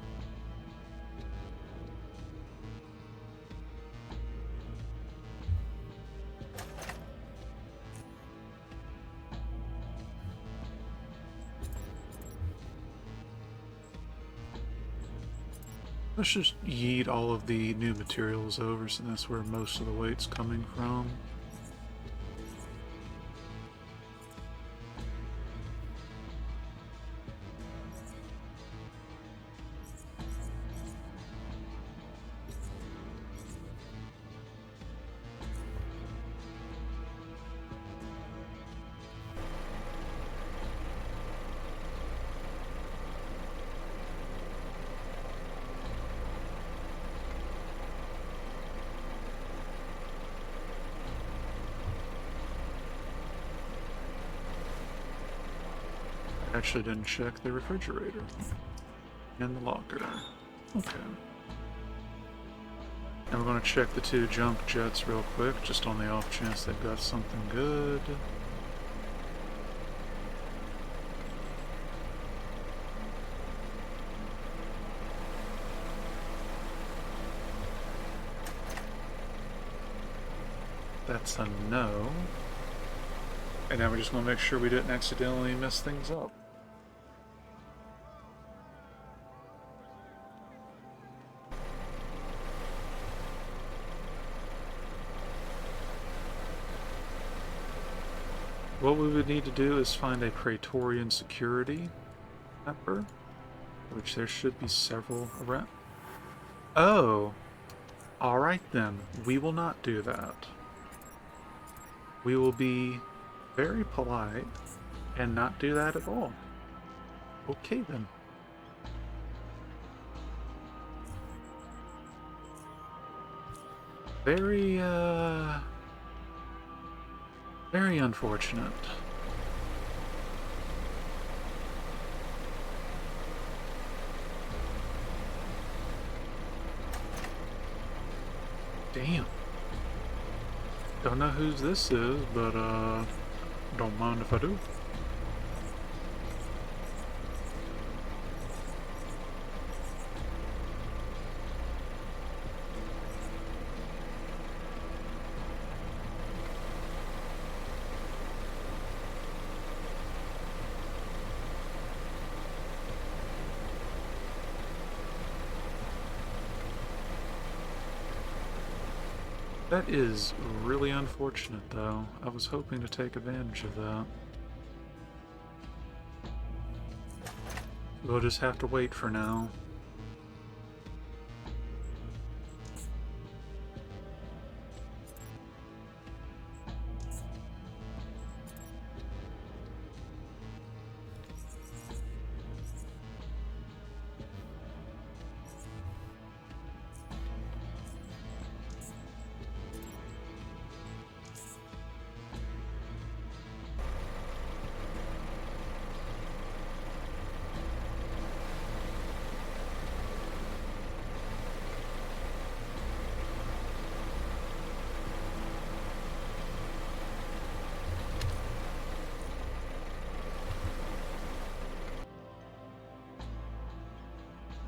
Let's just yeet all of the new materials over, since that's where most of the weight's coming from. Actually didn't check the refrigerator and the locker. Okay. And we're going to check the 2 junk jets real quick, just on the off chance they've got something good. That's a no. And now we're just going to make sure we didn't accidentally mess things up. What we would need to do is find a Praetorian security member, which there should be several around. Oh! Alright then, we will not do that. We will be very polite and not do that at all. Okay then. Very, very unfortunate. Damn. Don't know whose this is, but, don't mind if I do. That is really unfortunate, though. I was hoping to take advantage of that. We'll just have to wait for now.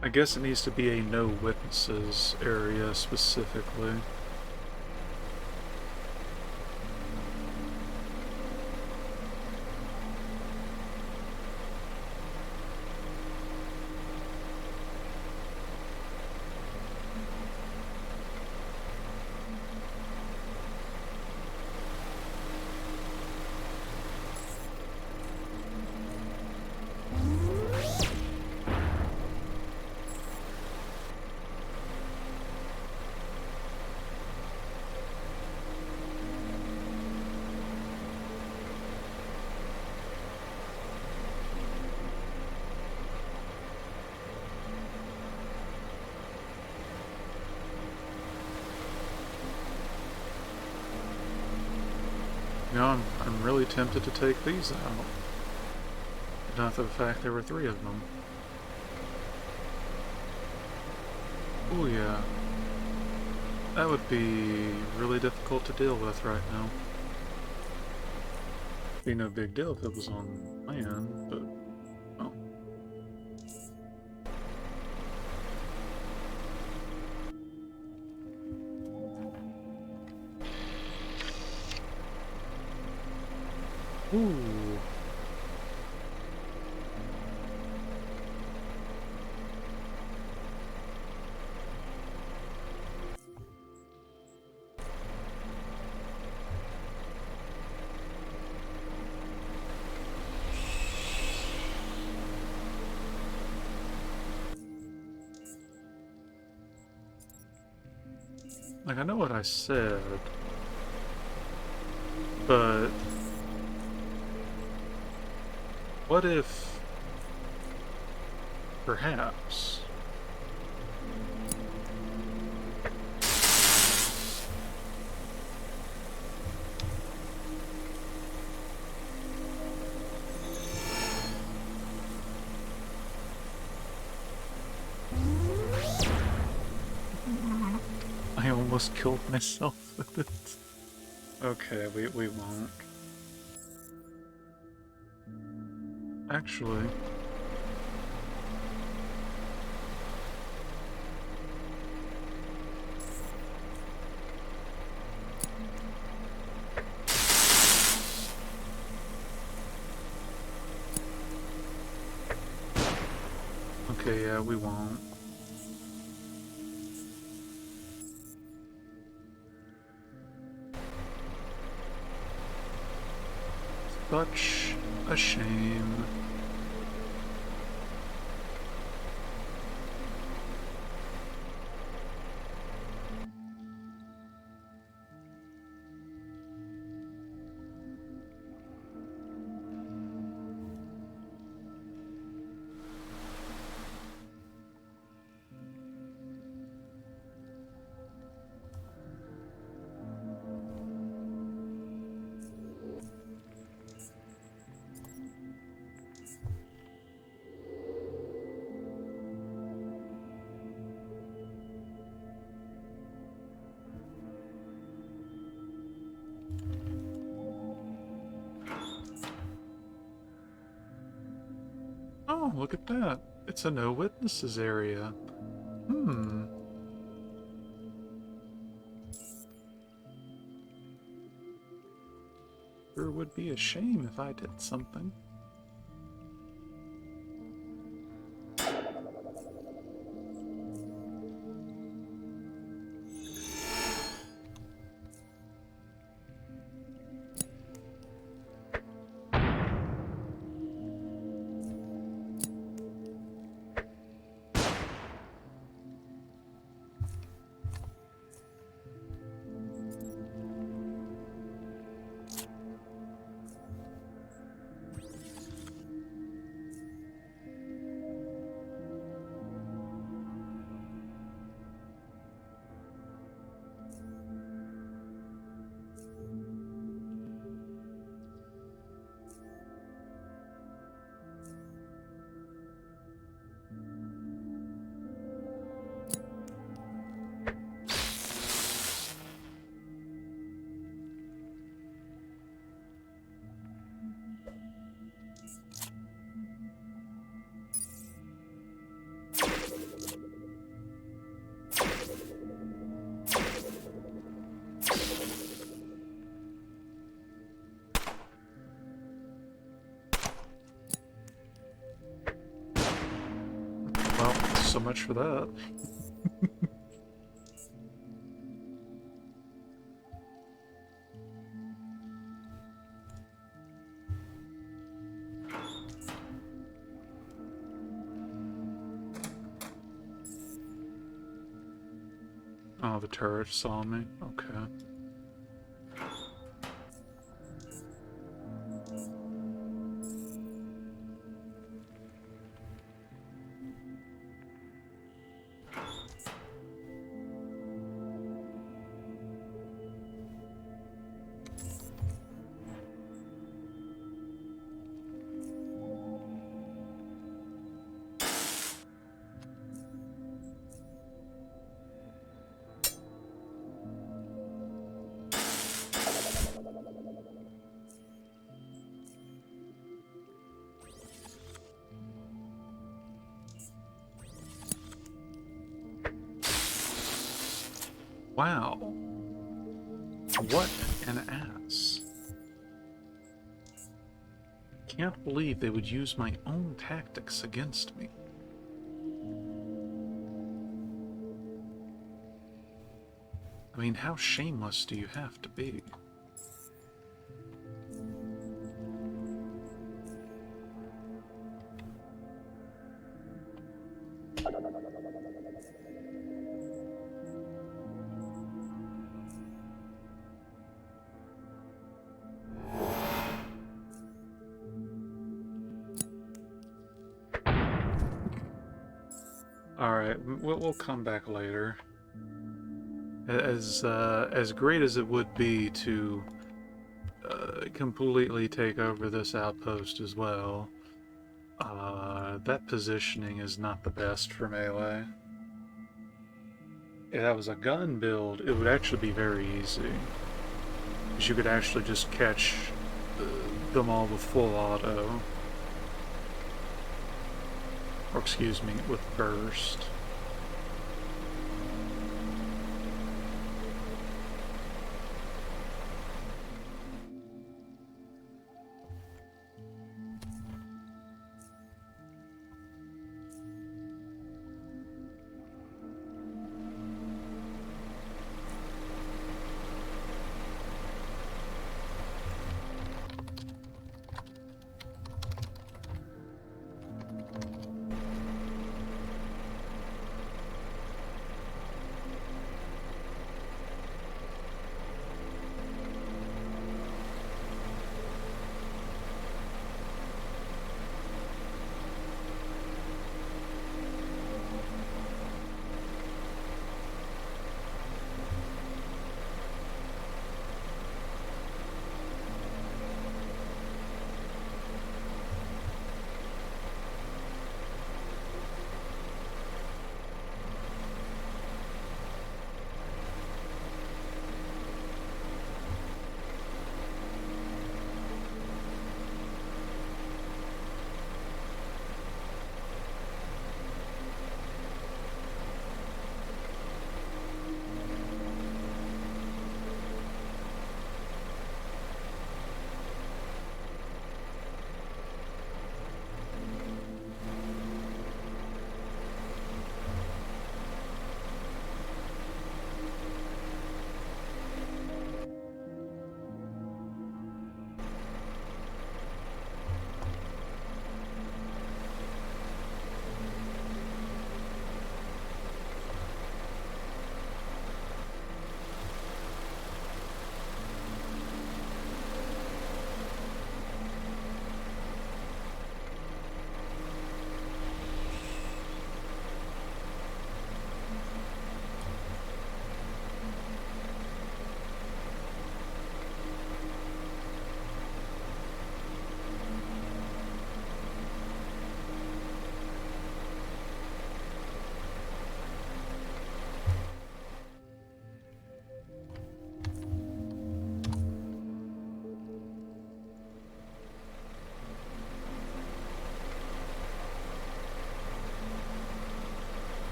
I guess it needs to be a no witnesses area specifically. You know, I'm really tempted to take these out. Not the fact there were 3 of them. Oh yeah. That would be really difficult to deal with right now. Be no big deal if it was on land, but well. Ooh. Like, I know what I said, but what if perhaps I almost killed myself with it? Okay, we won't. Actually, okay, yeah, we won't. Such a shame. Oh, look at that. It's a no witnesses area. Hmm. Sure would be a shame if I did something. Well, so much for that. Oh, the turret saw me. Okay. Wow. What an ass. Can't believe they would use my own tactics against me. I mean, how shameless do you have to be? Alright, we'll come back later. As great as it would be to completely take over this outpost as well, that positioning is not the best for melee. If that was a gun build, it would actually be very easy. Because you could actually just catch them all with full auto. Or excuse me, with burst.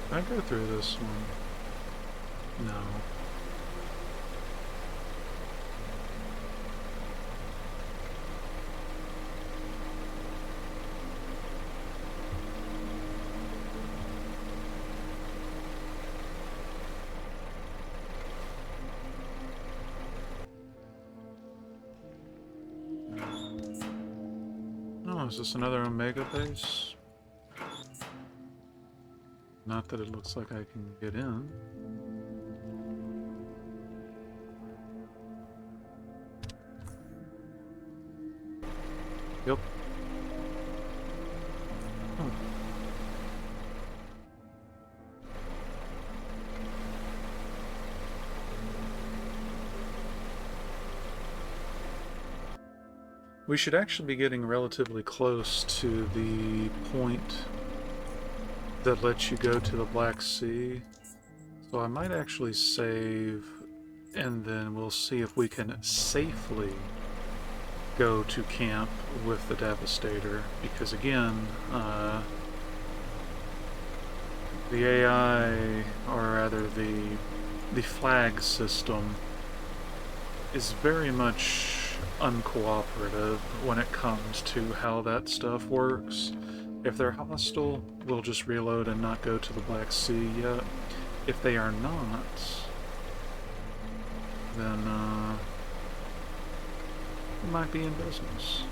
Can I go through this one? No. Oh, is this another Omega base? Not that it looks like I can get in. Yep. Hmm. We should actually be getting relatively close to the point that lets you go to the Black Sea. So I might actually save, and then we'll see if we can safely go to camp with the Devastator. Because again, the AI, or rather the flag system, is very much uncooperative when it comes to how that stuff works. If they're hostile, we'll just reload and not go to the Black Sea yet. If they are not, then we might be in business.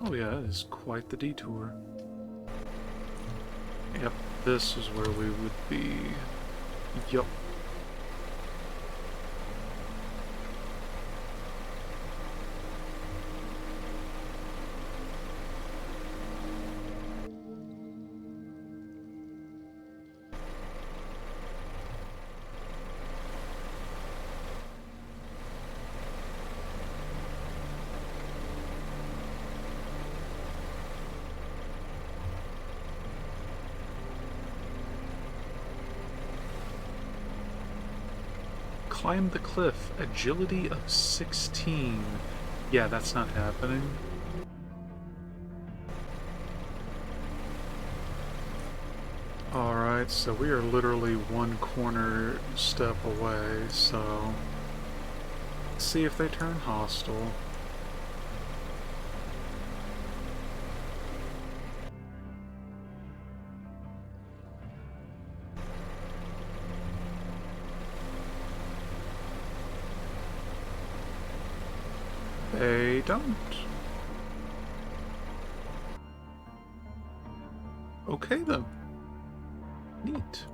Oh yeah, it is quite the detour. Yep, this is where we would be. Yup. Climb the cliff. Agility of 16. Yeah, that's not happening. Alright, so we are literally one corner step away, so let's see if they turn hostile. They don't. Okay then. Neat.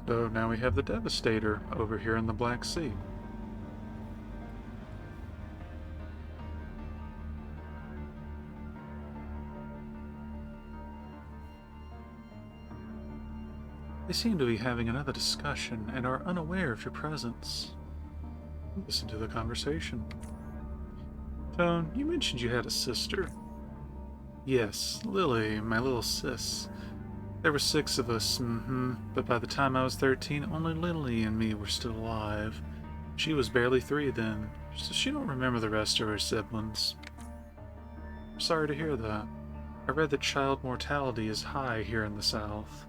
So now we have the Devastator over here in the Black Sea. They seem to be having another discussion and are unaware of your presence. Listen to the conversation. Tone, you mentioned you had a sister. Yes, Lily, my little sis. There were 6 of us, but by the time I was 13, only Lily and me were still alive. She was barely 3 then, so she don't remember the rest of her siblings. I'm sorry to hear that. I read that child mortality is high here in the South.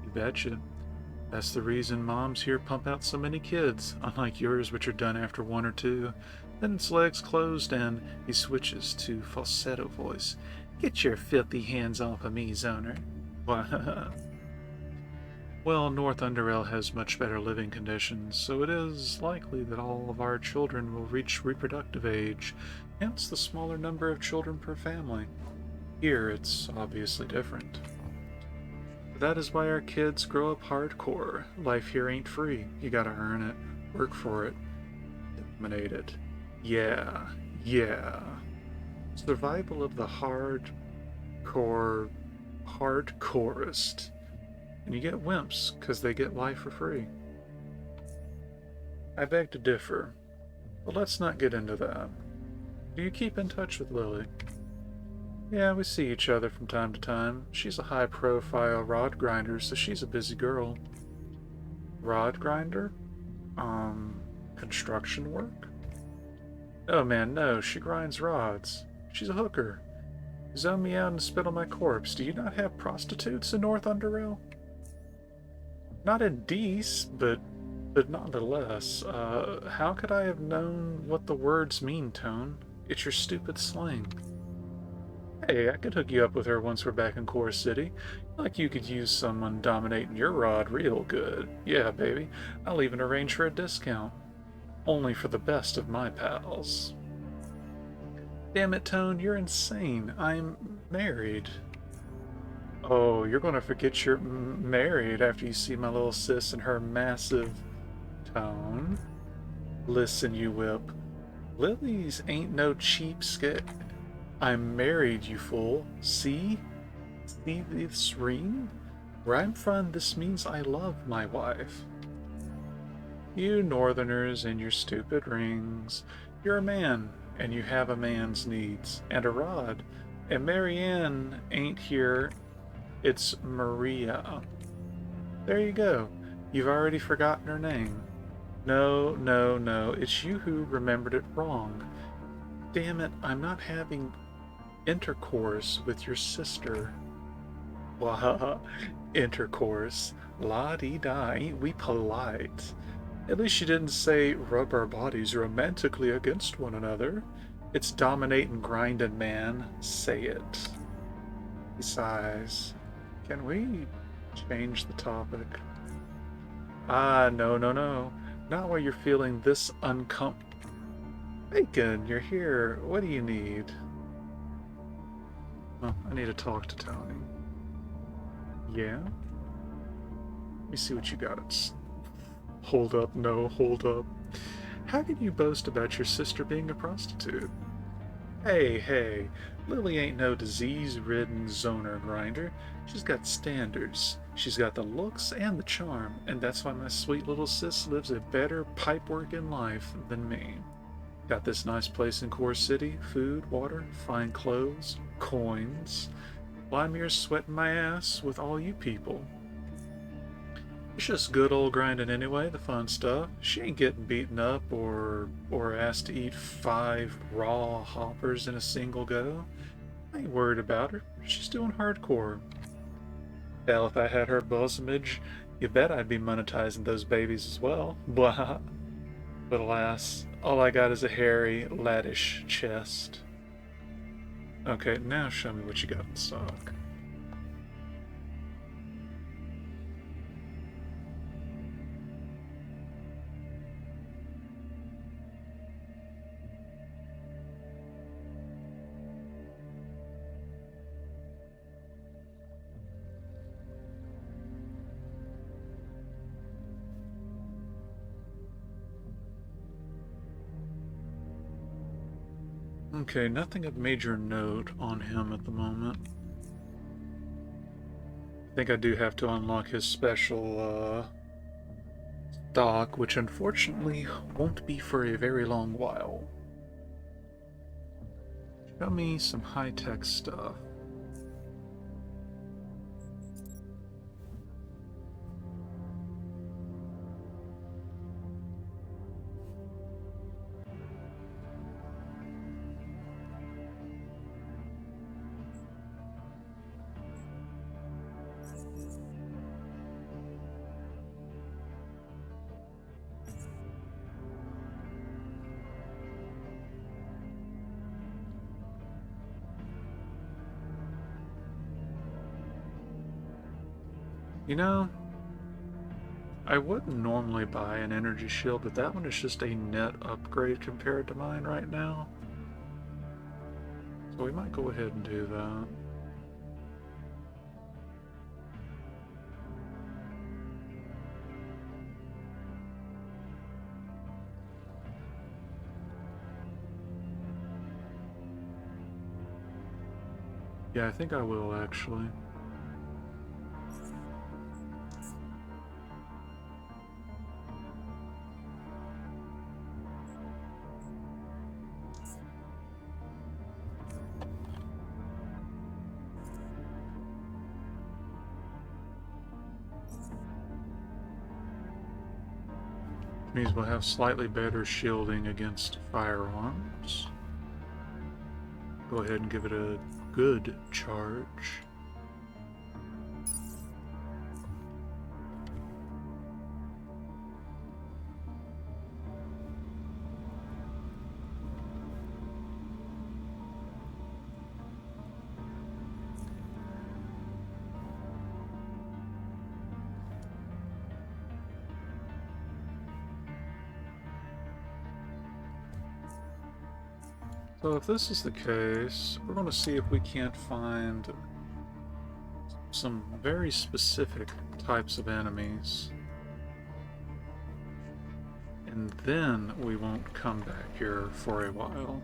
You betcha. That's the reason moms here pump out so many kids, unlike yours, which are done after 1 or 2. Then its legs closed and he switches to falsetto voice. Get your filthy hands off of me, Zoner. Well, North Underrail has much better living conditions, so it is likely that all of our children will reach reproductive age, hence the smaller number of children per family. Here, it's obviously different. That is why our kids grow up hardcore. Life here ain't free. You gotta earn it, work for it, dominate it. Yeah. Survival of the hardcorest. And you get wimps, because they get life for free. I beg to differ, but let's not get into that. Do you keep in touch with Lily? Yeah, we see each other from time to time. She's a high-profile rod grinder, so she's a busy girl. Rod grinder? Construction work? Oh man, no, she grinds rods. She's a hooker. Zone me out and spit on my corpse. Do you not have prostitutes in North Underrail? Not in Dees, but nonetheless. How could I have known what the words mean, Tone? It's your stupid slang. Hey, I could hook you up with her once we're back in Core City. Like you could use someone dominating your rod real good. Yeah, baby. I'll even arrange for a discount. Only for the best of my pals. Damn it, Tone, you're insane. I'm married. Oh, you're gonna forget you're married after you see my little sis and her massive Tone. Listen, you whip. Lily's ain't no cheapskate. I'm married, you fool. See? See this ring? Where I'm from, this means I love my wife. You northerners and your stupid rings. You're a man, and you have a man's needs, and a rod. And Marianne ain't here, it's Maria. There you go. You've already forgotten her name. No, no, no, it's you who remembered it wrong. Damn it, I'm not having intercourse with your sister. Wah, intercourse. La-dee-da, ain't we polite? At least you didn't say rub our bodies romantically against one another. It's dominate and grind and man. Say it. He sighs. Can we change the topic? Ah, no, no, no. Not while you're feeling this uncomfortable. Bacon, you're here. What do you need? Oh, I need to talk to Tony. Yeah? Let me see what you got. Hold up, no, hold up. How can you boast about your sister being a prostitute? Hey, hey, Lily ain't no disease-ridden zoner grinder. She's got standards. She's got the looks and the charm, and that's why my sweet little sis lives a better pipe-working life than me. Got this nice place in Core City, food, water, fine clothes, coins. Well, I'm here sweating my ass with all you people. It's just good old grinding anyway, the fun stuff. She ain't getting beaten up or asked to eat 5 raw hoppers in a single go. I ain't worried about her. She's doing hardcore. Hell, if I had her bosom-age, you bet I'd be monetizing those babies as well. Blah. But alas, all I got is a hairy, laddish chest. Okay, now show me what you got in stock. Okay, nothing of major note on him at the moment. I think I do have to unlock his special stock, which unfortunately won't be for a very long while. Show me some high-tech stuff. You know, I wouldn't normally buy an energy shield, but that one is just a net upgrade compared to mine right now. So we might go ahead and do that. Yeah, I think I will actually. Means we'll have slightly better shielding against firearms. Go ahead and give it a good charge. So if this is the case, we're going to see if we can't find some very specific types of enemies. And then we won't come back here for a while.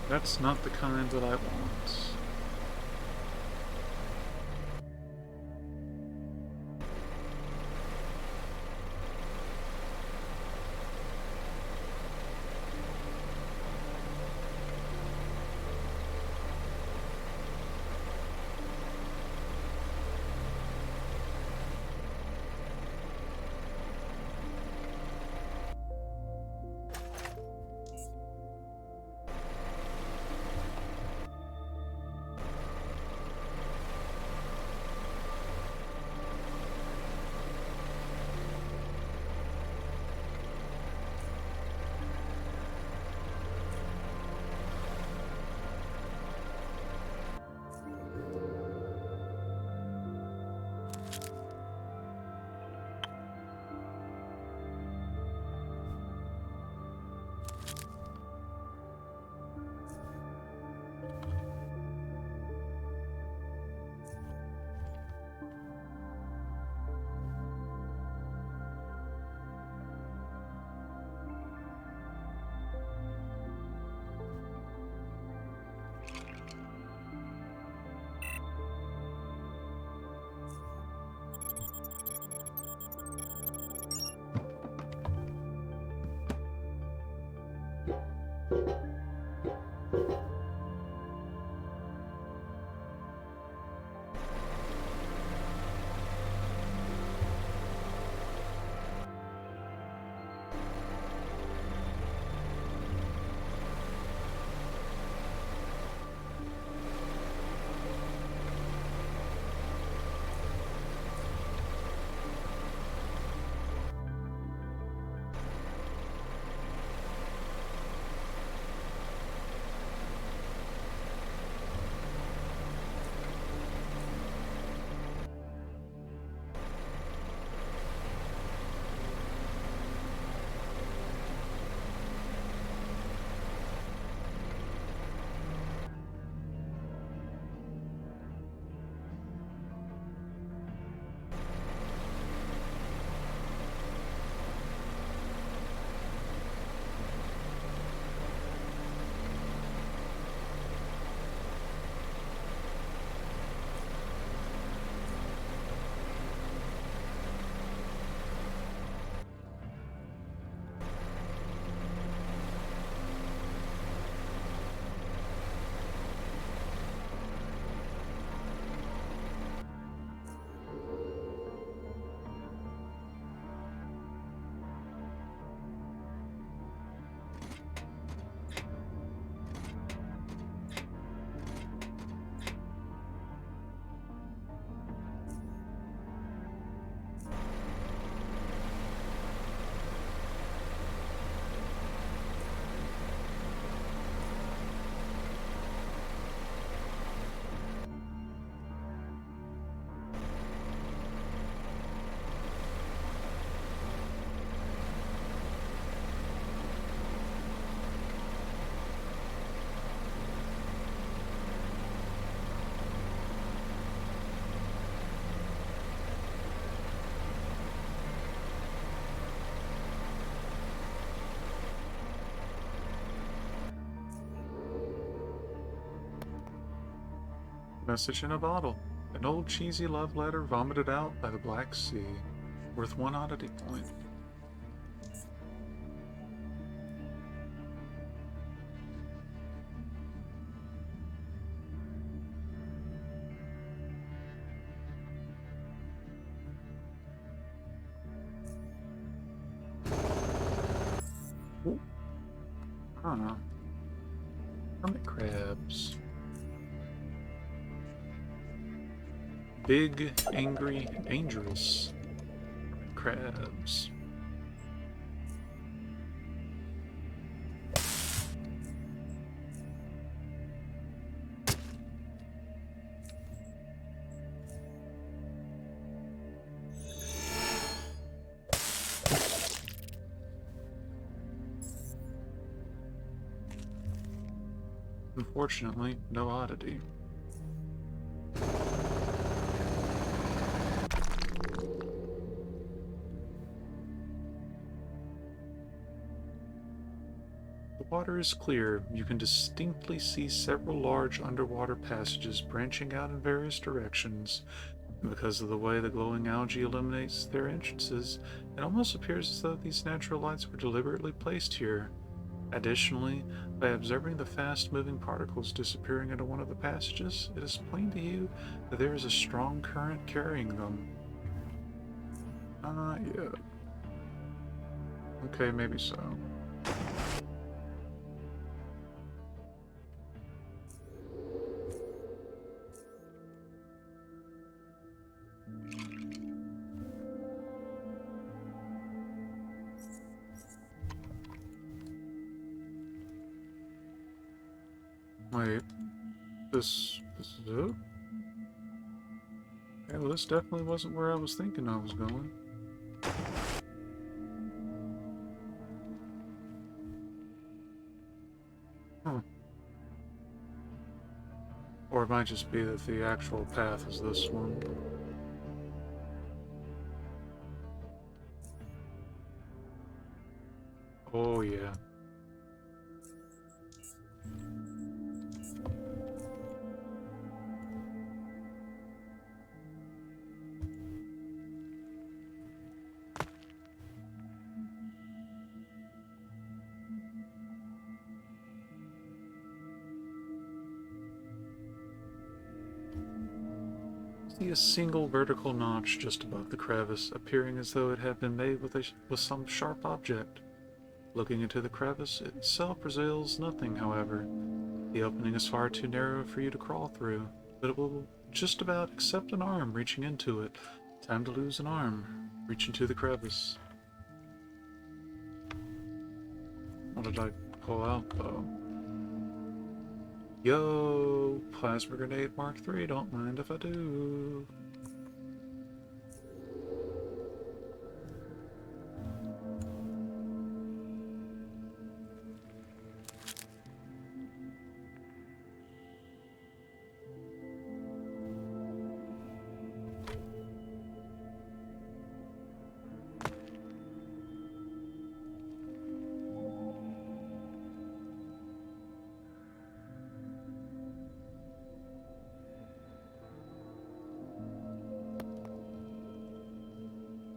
That's not the kind that I want. Message in a bottle. An old cheesy love letter vomited out by the Black Sea. Worth 1 oddity point. Ooh. Huh. Hermit crabs. Big, angry, dangerous. Hermit crabs. Unfortunately, no oddity. The water is clear. You can distinctly see several large underwater passages branching out in various directions. And because of the way the glowing algae illuminates their entrances, it almost appears as though these natural lights were deliberately placed here. Additionally, by observing the fast-moving particles disappearing into one of the passages, it is plain to you that there is a strong current carrying them. Yeah. Okay, maybe so. Wait, this is it? Okay, well, this definitely wasn't where I was thinking I was going. Huh. Or it might just be that the actual path is this one. Oh, yeah. See a single vertical notch just above the crevice, appearing as though it had been made with some sharp object. Looking into the crevice itself reveals nothing, however. The opening is far too narrow for you to crawl through, but it will just about accept an arm reaching into it. Time to lose an arm. Reach into the crevice. What did I pull out, though? Yo! Plasma Grenade Mark III, don't mind if I do.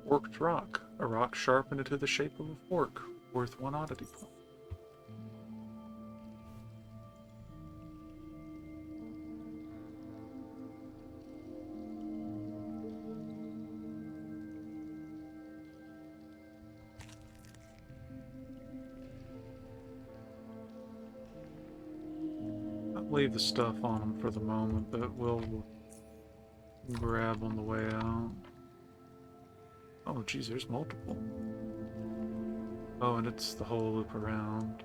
Forked rock. A rock sharpened into the shape of a fork, worth 1 oddity point. I'll leave the stuff on them for the moment, but we'll grab on the way out. Oh, geez, there's multiple. Oh, and it's the whole loop around.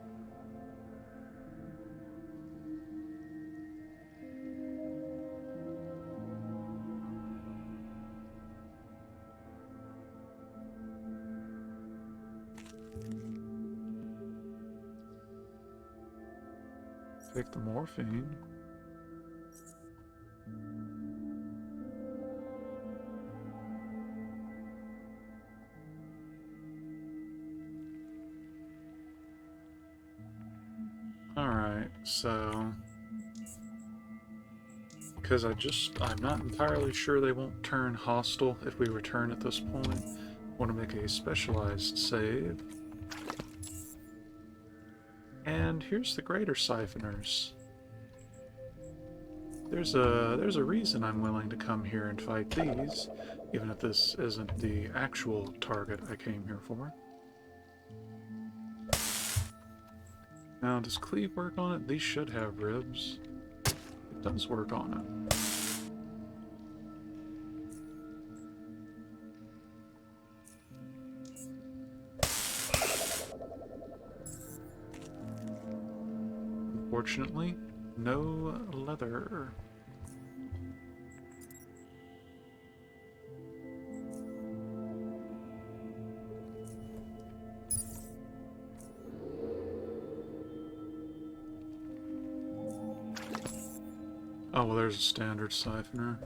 Take the morphine. Alright, so because I'm not entirely sure they won't turn hostile if we return at this point. I want to make a specialized save. And here's the greater siphoners. There's a reason I'm willing to come here and fight these, even if this isn't the actual target I came here for. Now, does cleave work on it? These should have ribs. It does work on it. Unfortunately, no leather. Oh, well, there's a standard siphoner.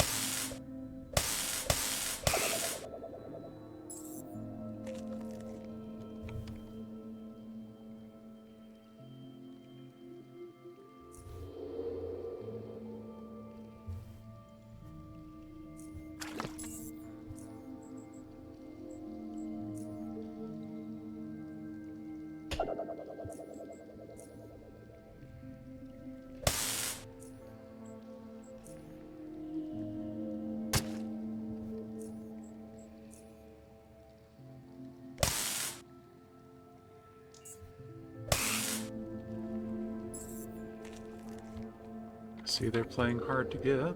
See, they're playing hard to get.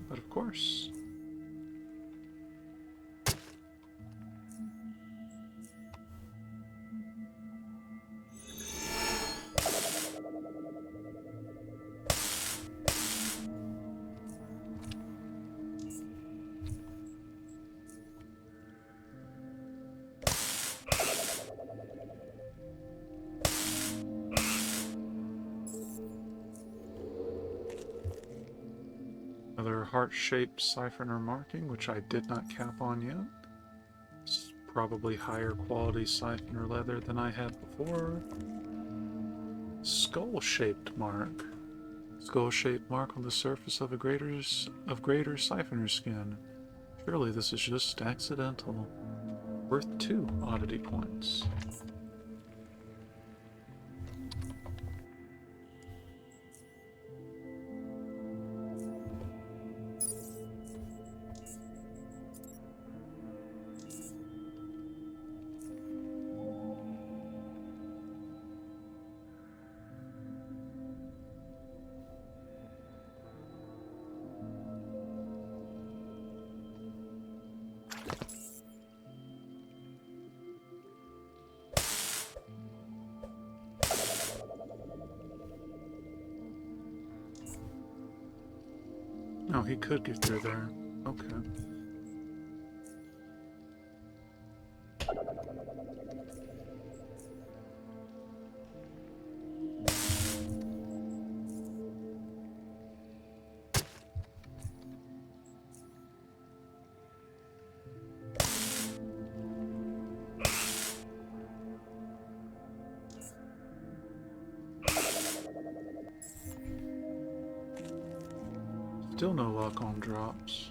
But of course. Another heart-shaped siphoner marking, which I did not cap on yet. It's probably higher quality siphoner leather than I had before. Skull-shaped mark. Skull-shaped mark on the surface of greater siphoner skin. Surely this is just accidental. Worth 2 oddity points. Oh, he could get through there. Okay. Still no luck on drops.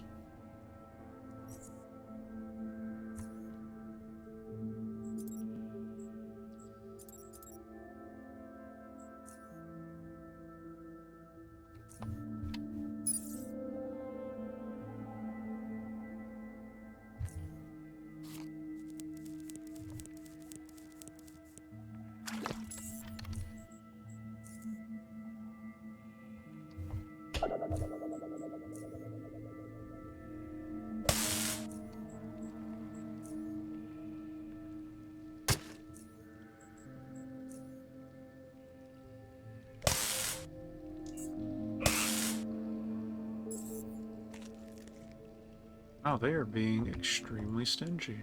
Oh, they are being extremely stingy.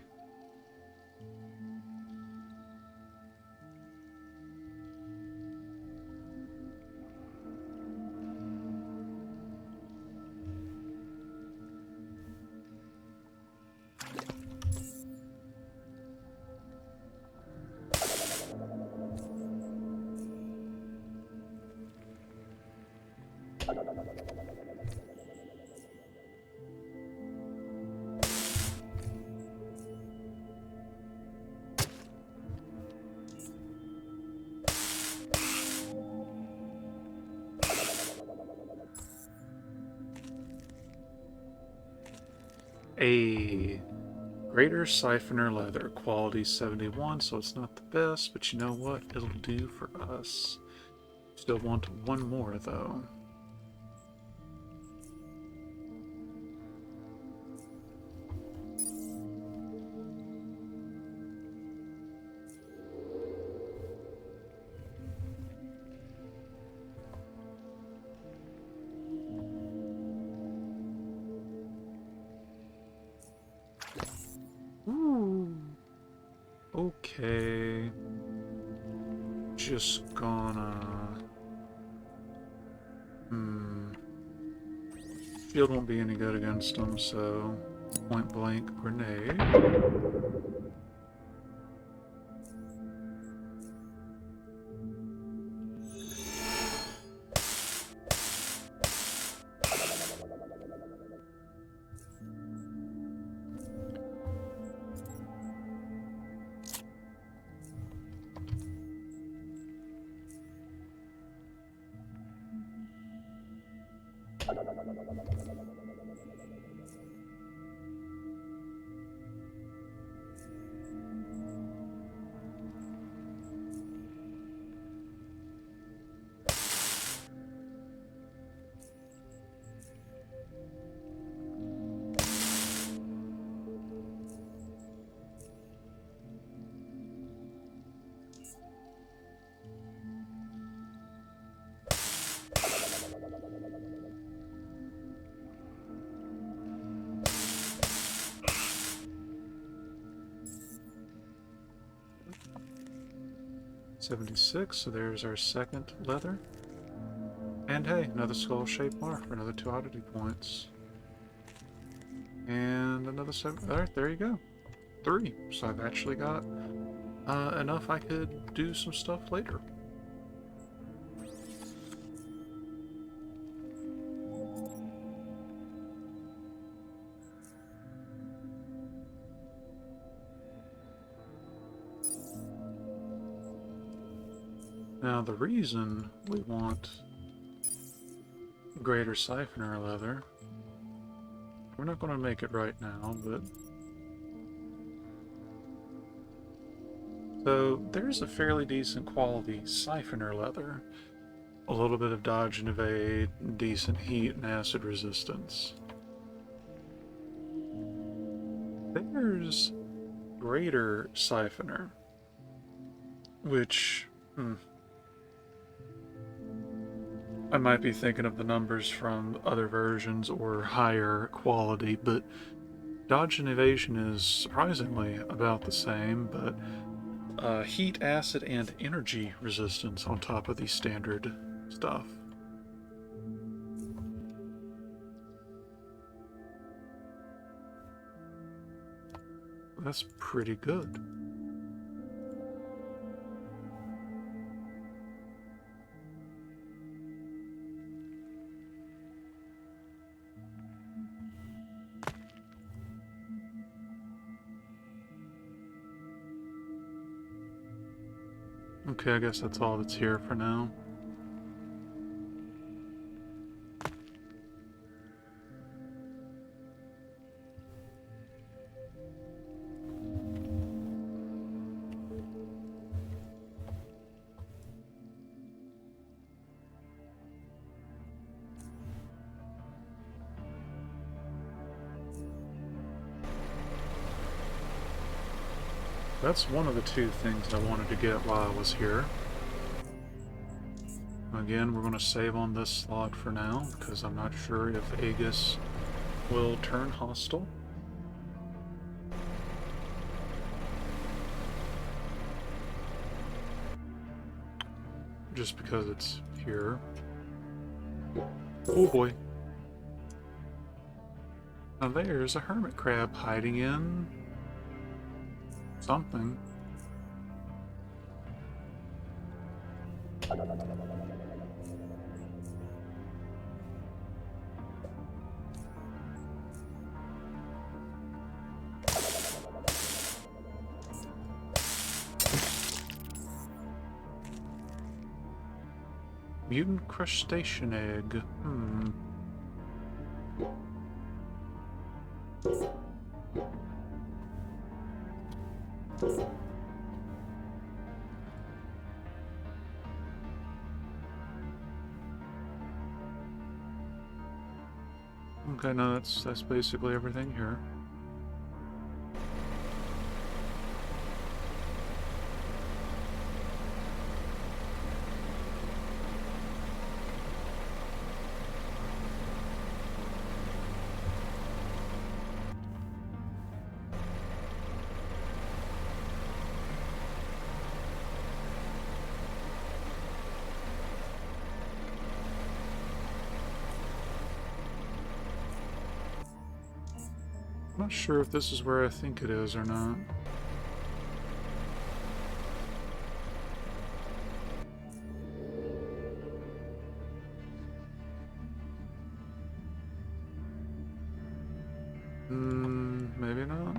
A greater siphoner leather, quality 71, so it's not the best, but you know what? It'll do for us. Still want one more, though. Ooh. Okay. Just gonna... Shield won't be any good against them, so... Point blank grenade. 76, so there's our second leather. And hey, another skull-shaped mark for another 2 oddity points. And another 7. Alright, there you go. 3. So I've actually got enough I could do some stuff later. Now the reason we want greater siphoner leather, we're not going to make it right now, but... So there's a fairly decent quality siphoner leather. A little bit of dodge and evade, decent heat and acid resistance. There's greater siphoner, which... I might be thinking of the numbers from other versions or higher quality, but dodge and evasion is surprisingly about the same, but heat, acid, and energy resistance on top of the standard stuff. That's pretty good. Okay, I guess that's all that's here for now. That's one of the 2 things I wanted to get while I was here. Again, we're going to save on this slot for now, because I'm not sure if Aegis will turn hostile. Just because it's here. Oh boy. Now there's a hermit crab hiding in... something. Mutant crustacean egg. Okay, no, that's basically everything here. I'm not sure if this is where I think it is or not. Maybe not.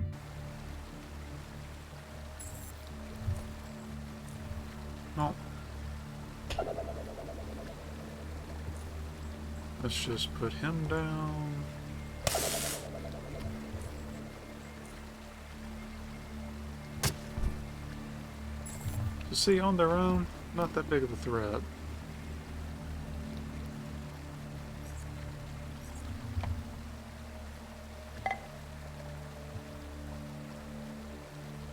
No. Let's just put him down. So see, on their own, not that big of a threat.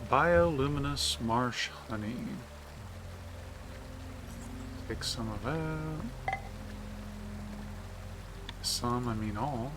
Bioluminescent marsh honey. Take some of that. Some, I mean all.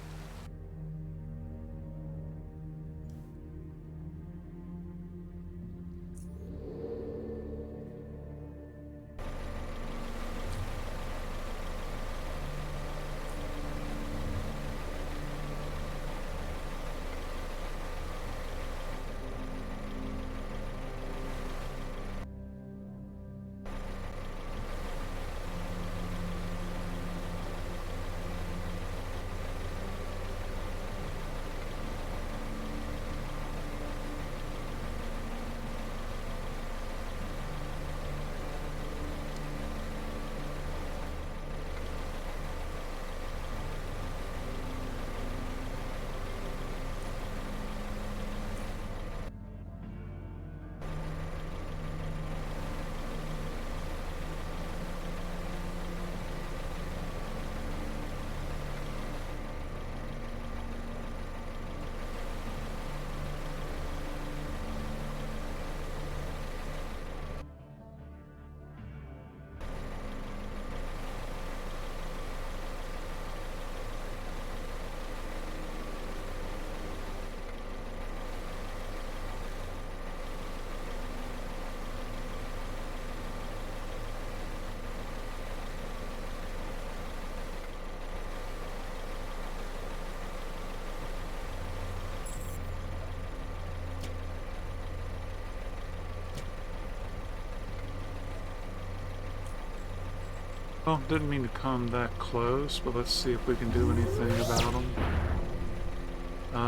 Well, didn't mean to come that close, but let's see if we can do anything about them.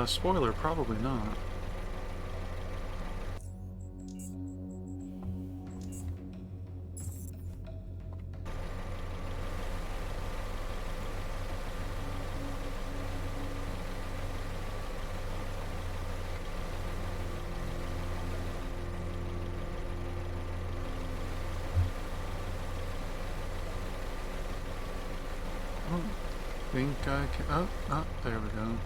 Spoiler, probably not. Think I can... Oh, there we go.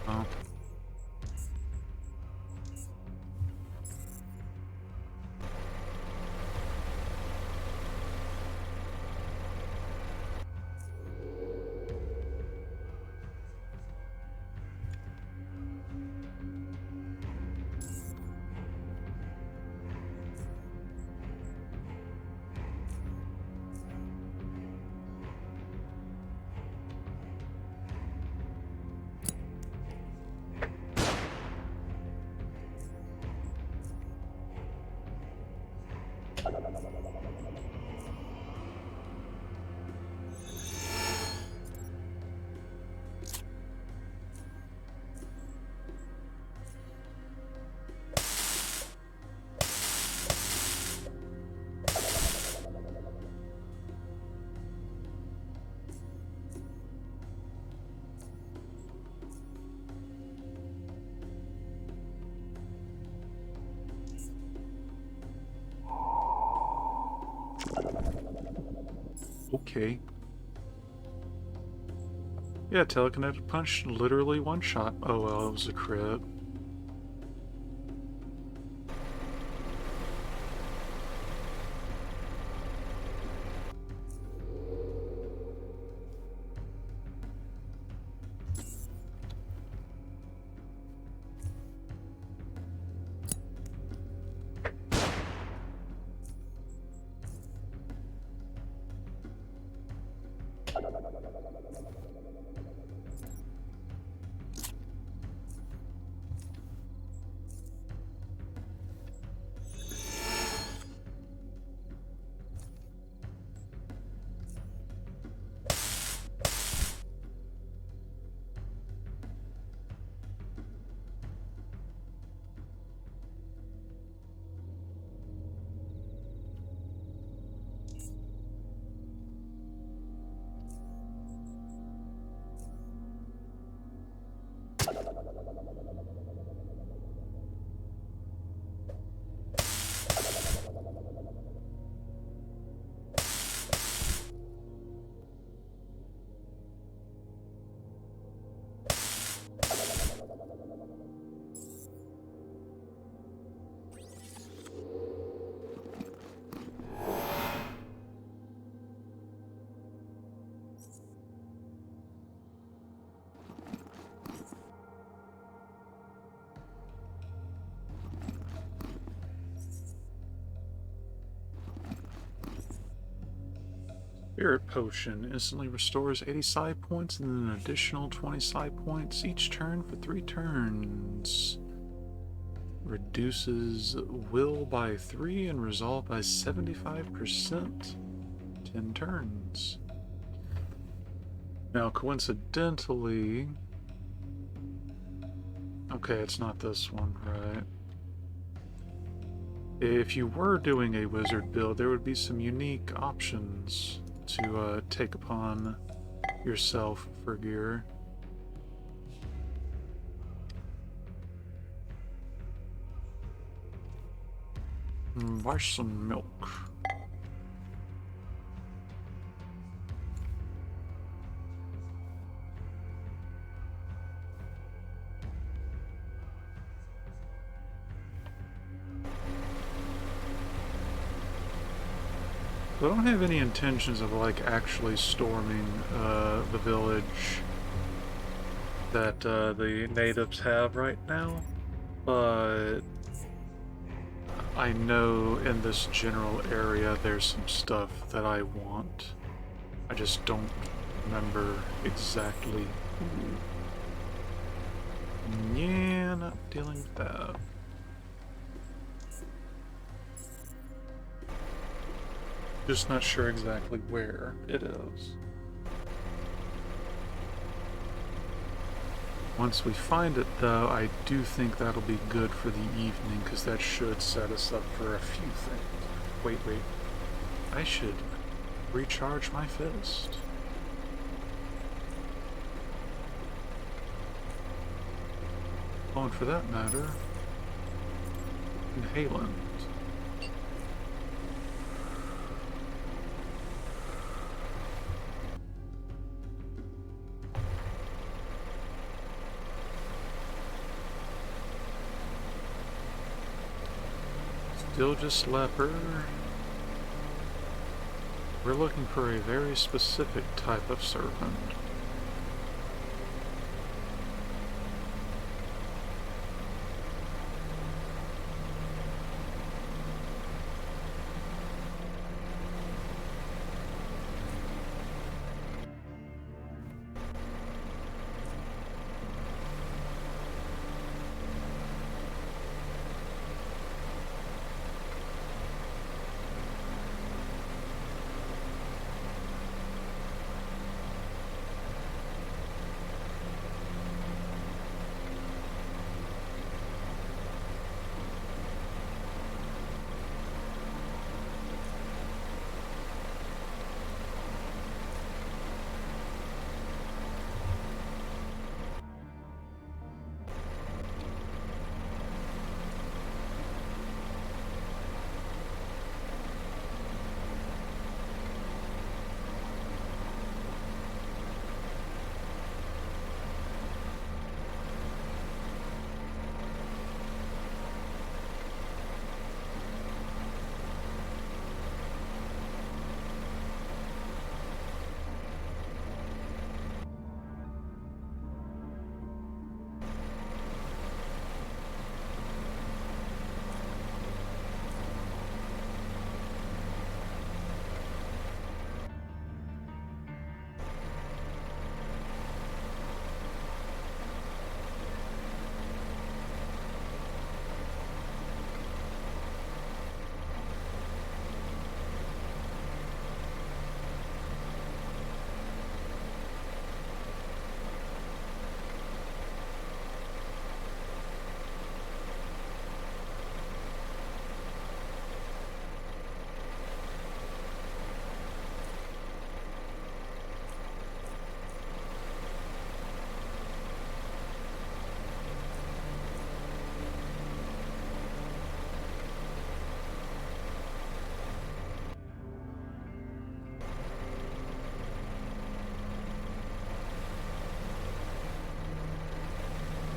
Oh. okay. Yeah, telekinetic punch, literally one shot. Oh well, it was a crit. Spirit Potion instantly restores 80 psi points and then an additional 20 psi points each turn for 3 turns. Reduces will by 3 and resolve by 75%. 10 turns. Now, coincidentally... Okay, it's not this one, right? If you were doing a wizard build, there would be some unique options to take upon yourself for gear. Buy some milk. I don't have any intentions of like actually storming the village that the natives have right now, but I know in this general area there's some stuff that I want. I just don't remember exactly. Yeah, not dealing with that. Just not sure exactly where it is. Once we find it, though, I do think that'll be good for the evening, because that should set us up for a few things. Wait. I should recharge my fist. Oh, and for that matter, inhalant. Still just leper. We're looking for a very specific type of serpent.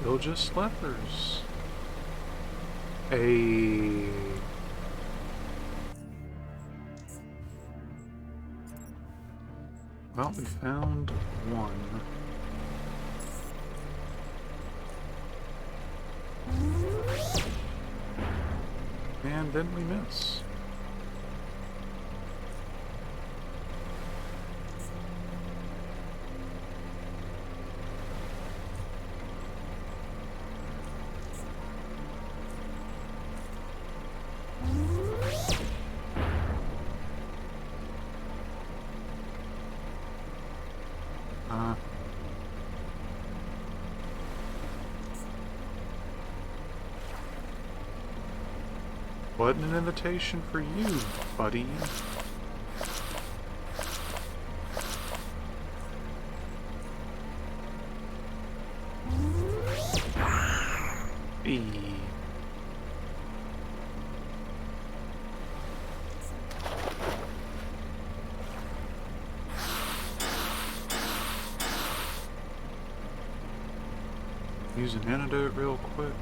Still just lepers. Hey. Well, we found one. And then we miss. Wasn't an invitation for you, buddy. E. Use an antidote real quick.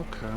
Okay.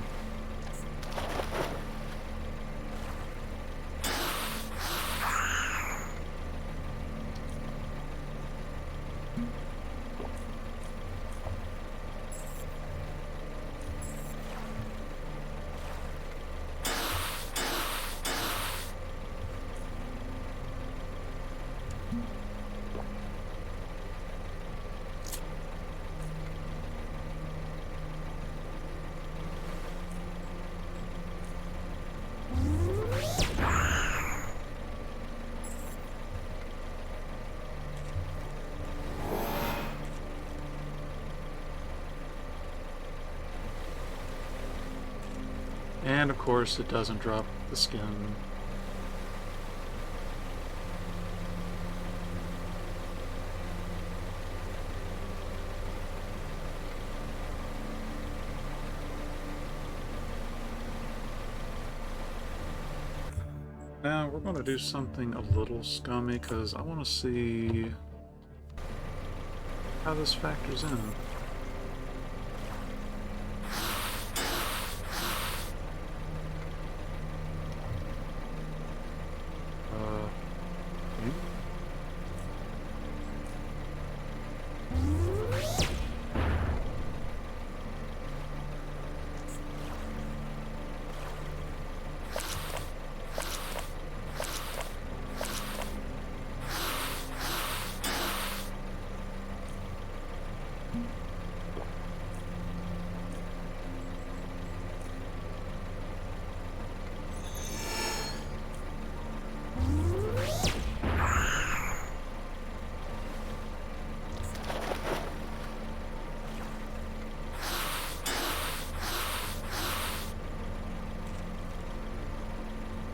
And of course it doesn't drop the skin. Now we're going to do something a little scummy because I want to see how this factors in.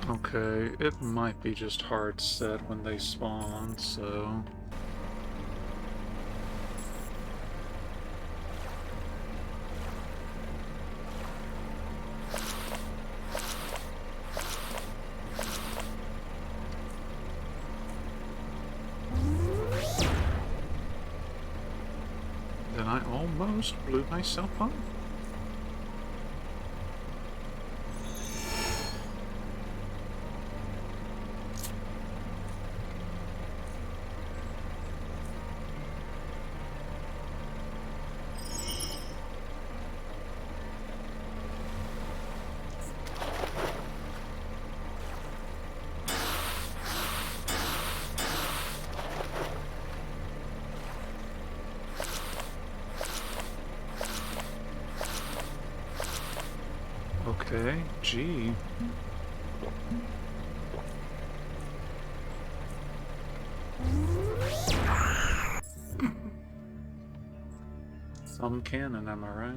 Okay, it might be just hard set when they spawn, so... Then I almost blew myself up. Okay, gee. Some cannon, am I right?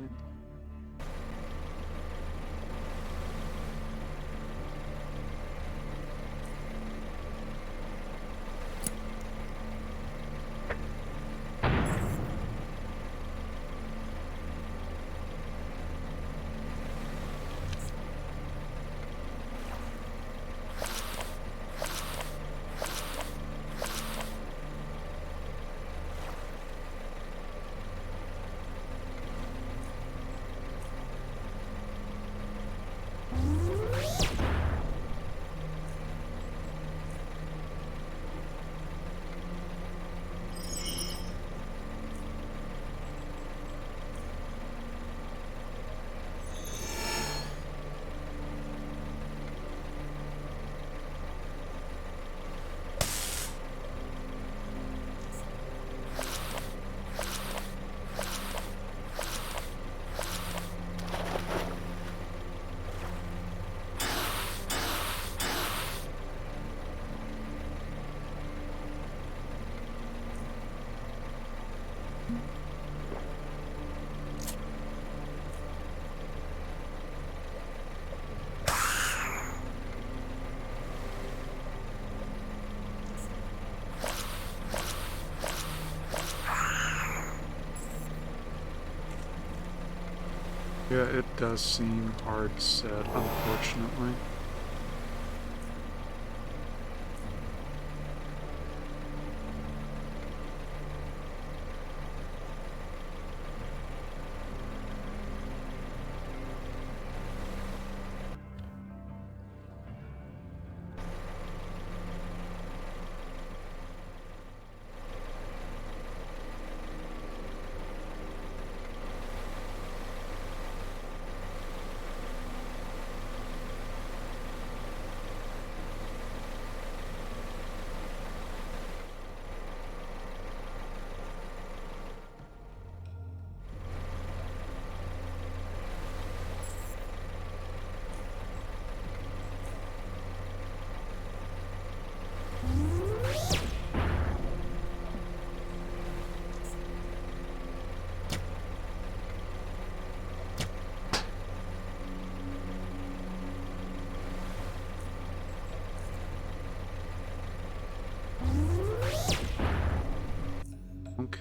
Yeah, it does seem hard set, unfortunately.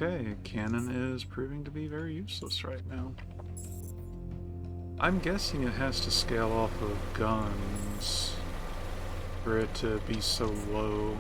Okay, cannon is proving to be very useless right now. I'm guessing it has to scale off of guns for it to be so low.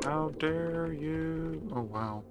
How dare you? Oh, wow.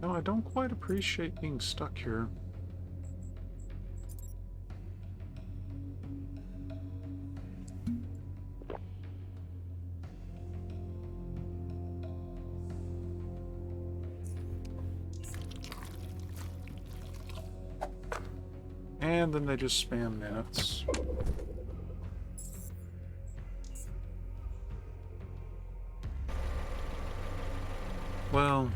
No, I don't quite appreciate being stuck here. And then they just spam minutes. Well,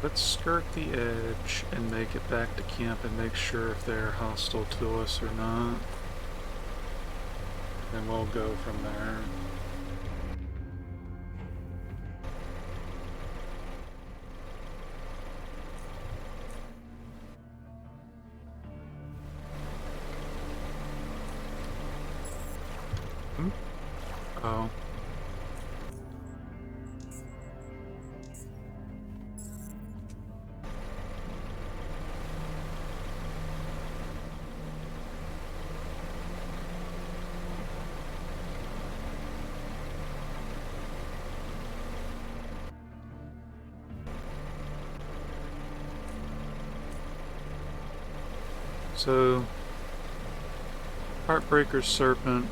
let's skirt the edge and make it back to camp and make sure if they're hostile to us or not. Then we'll go from there. Oh. So, Heartbreaker Serpent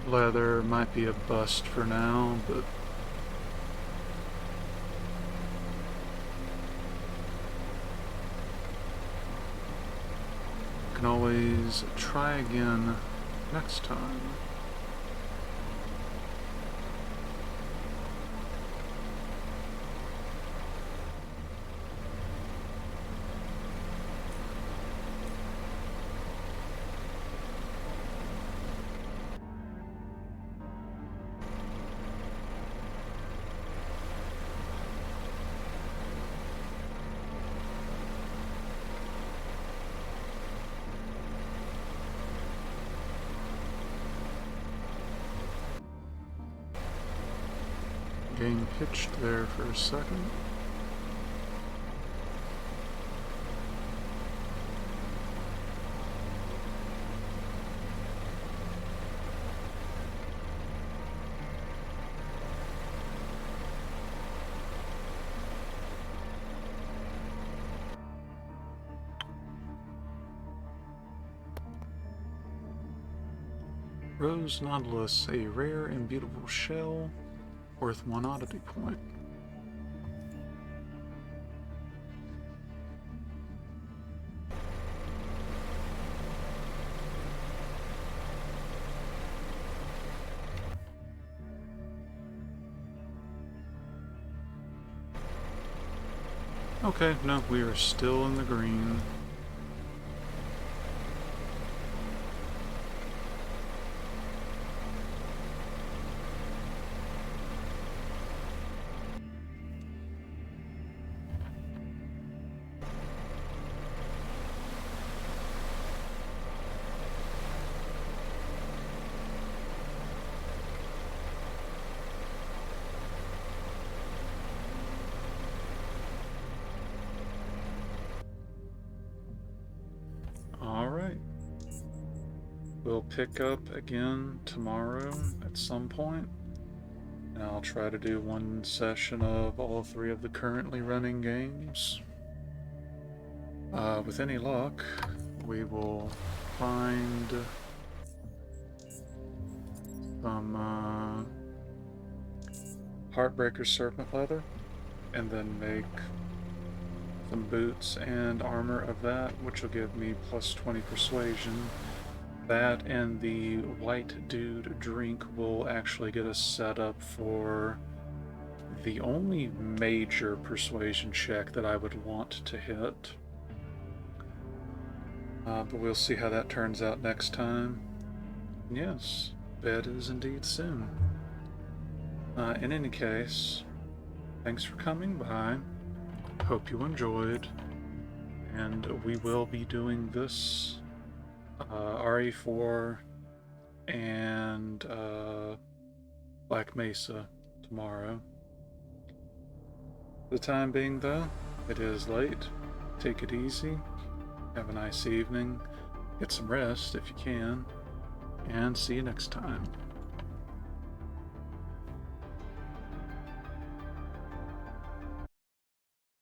leather might be a bust for now, but can always try again next time. Game pitched there for a second. Rose Nautilus, a rare and beautiful shell, worth 1 oddity point. Okay, no, we are still in the green. Alright. We'll pick up again tomorrow at some point, and I'll try to do one session of all 3 of the currently running games. With any luck, we will find some Heartbreaker Serpent leather, and then make some boots and armor of that, which will give me plus 20 persuasion. That and the White Dude drink will actually get us set up for the only major persuasion check that I would want to hit. But we'll see how that turns out next time. And yes, bed is indeed soon. In any case, thanks for coming by. Hope you enjoyed. And we will be doing this RE4 and Black Mesa tomorrow. For the time being, though, it is late. Take it easy. Have a nice evening. Get some rest if you can. And see you next time.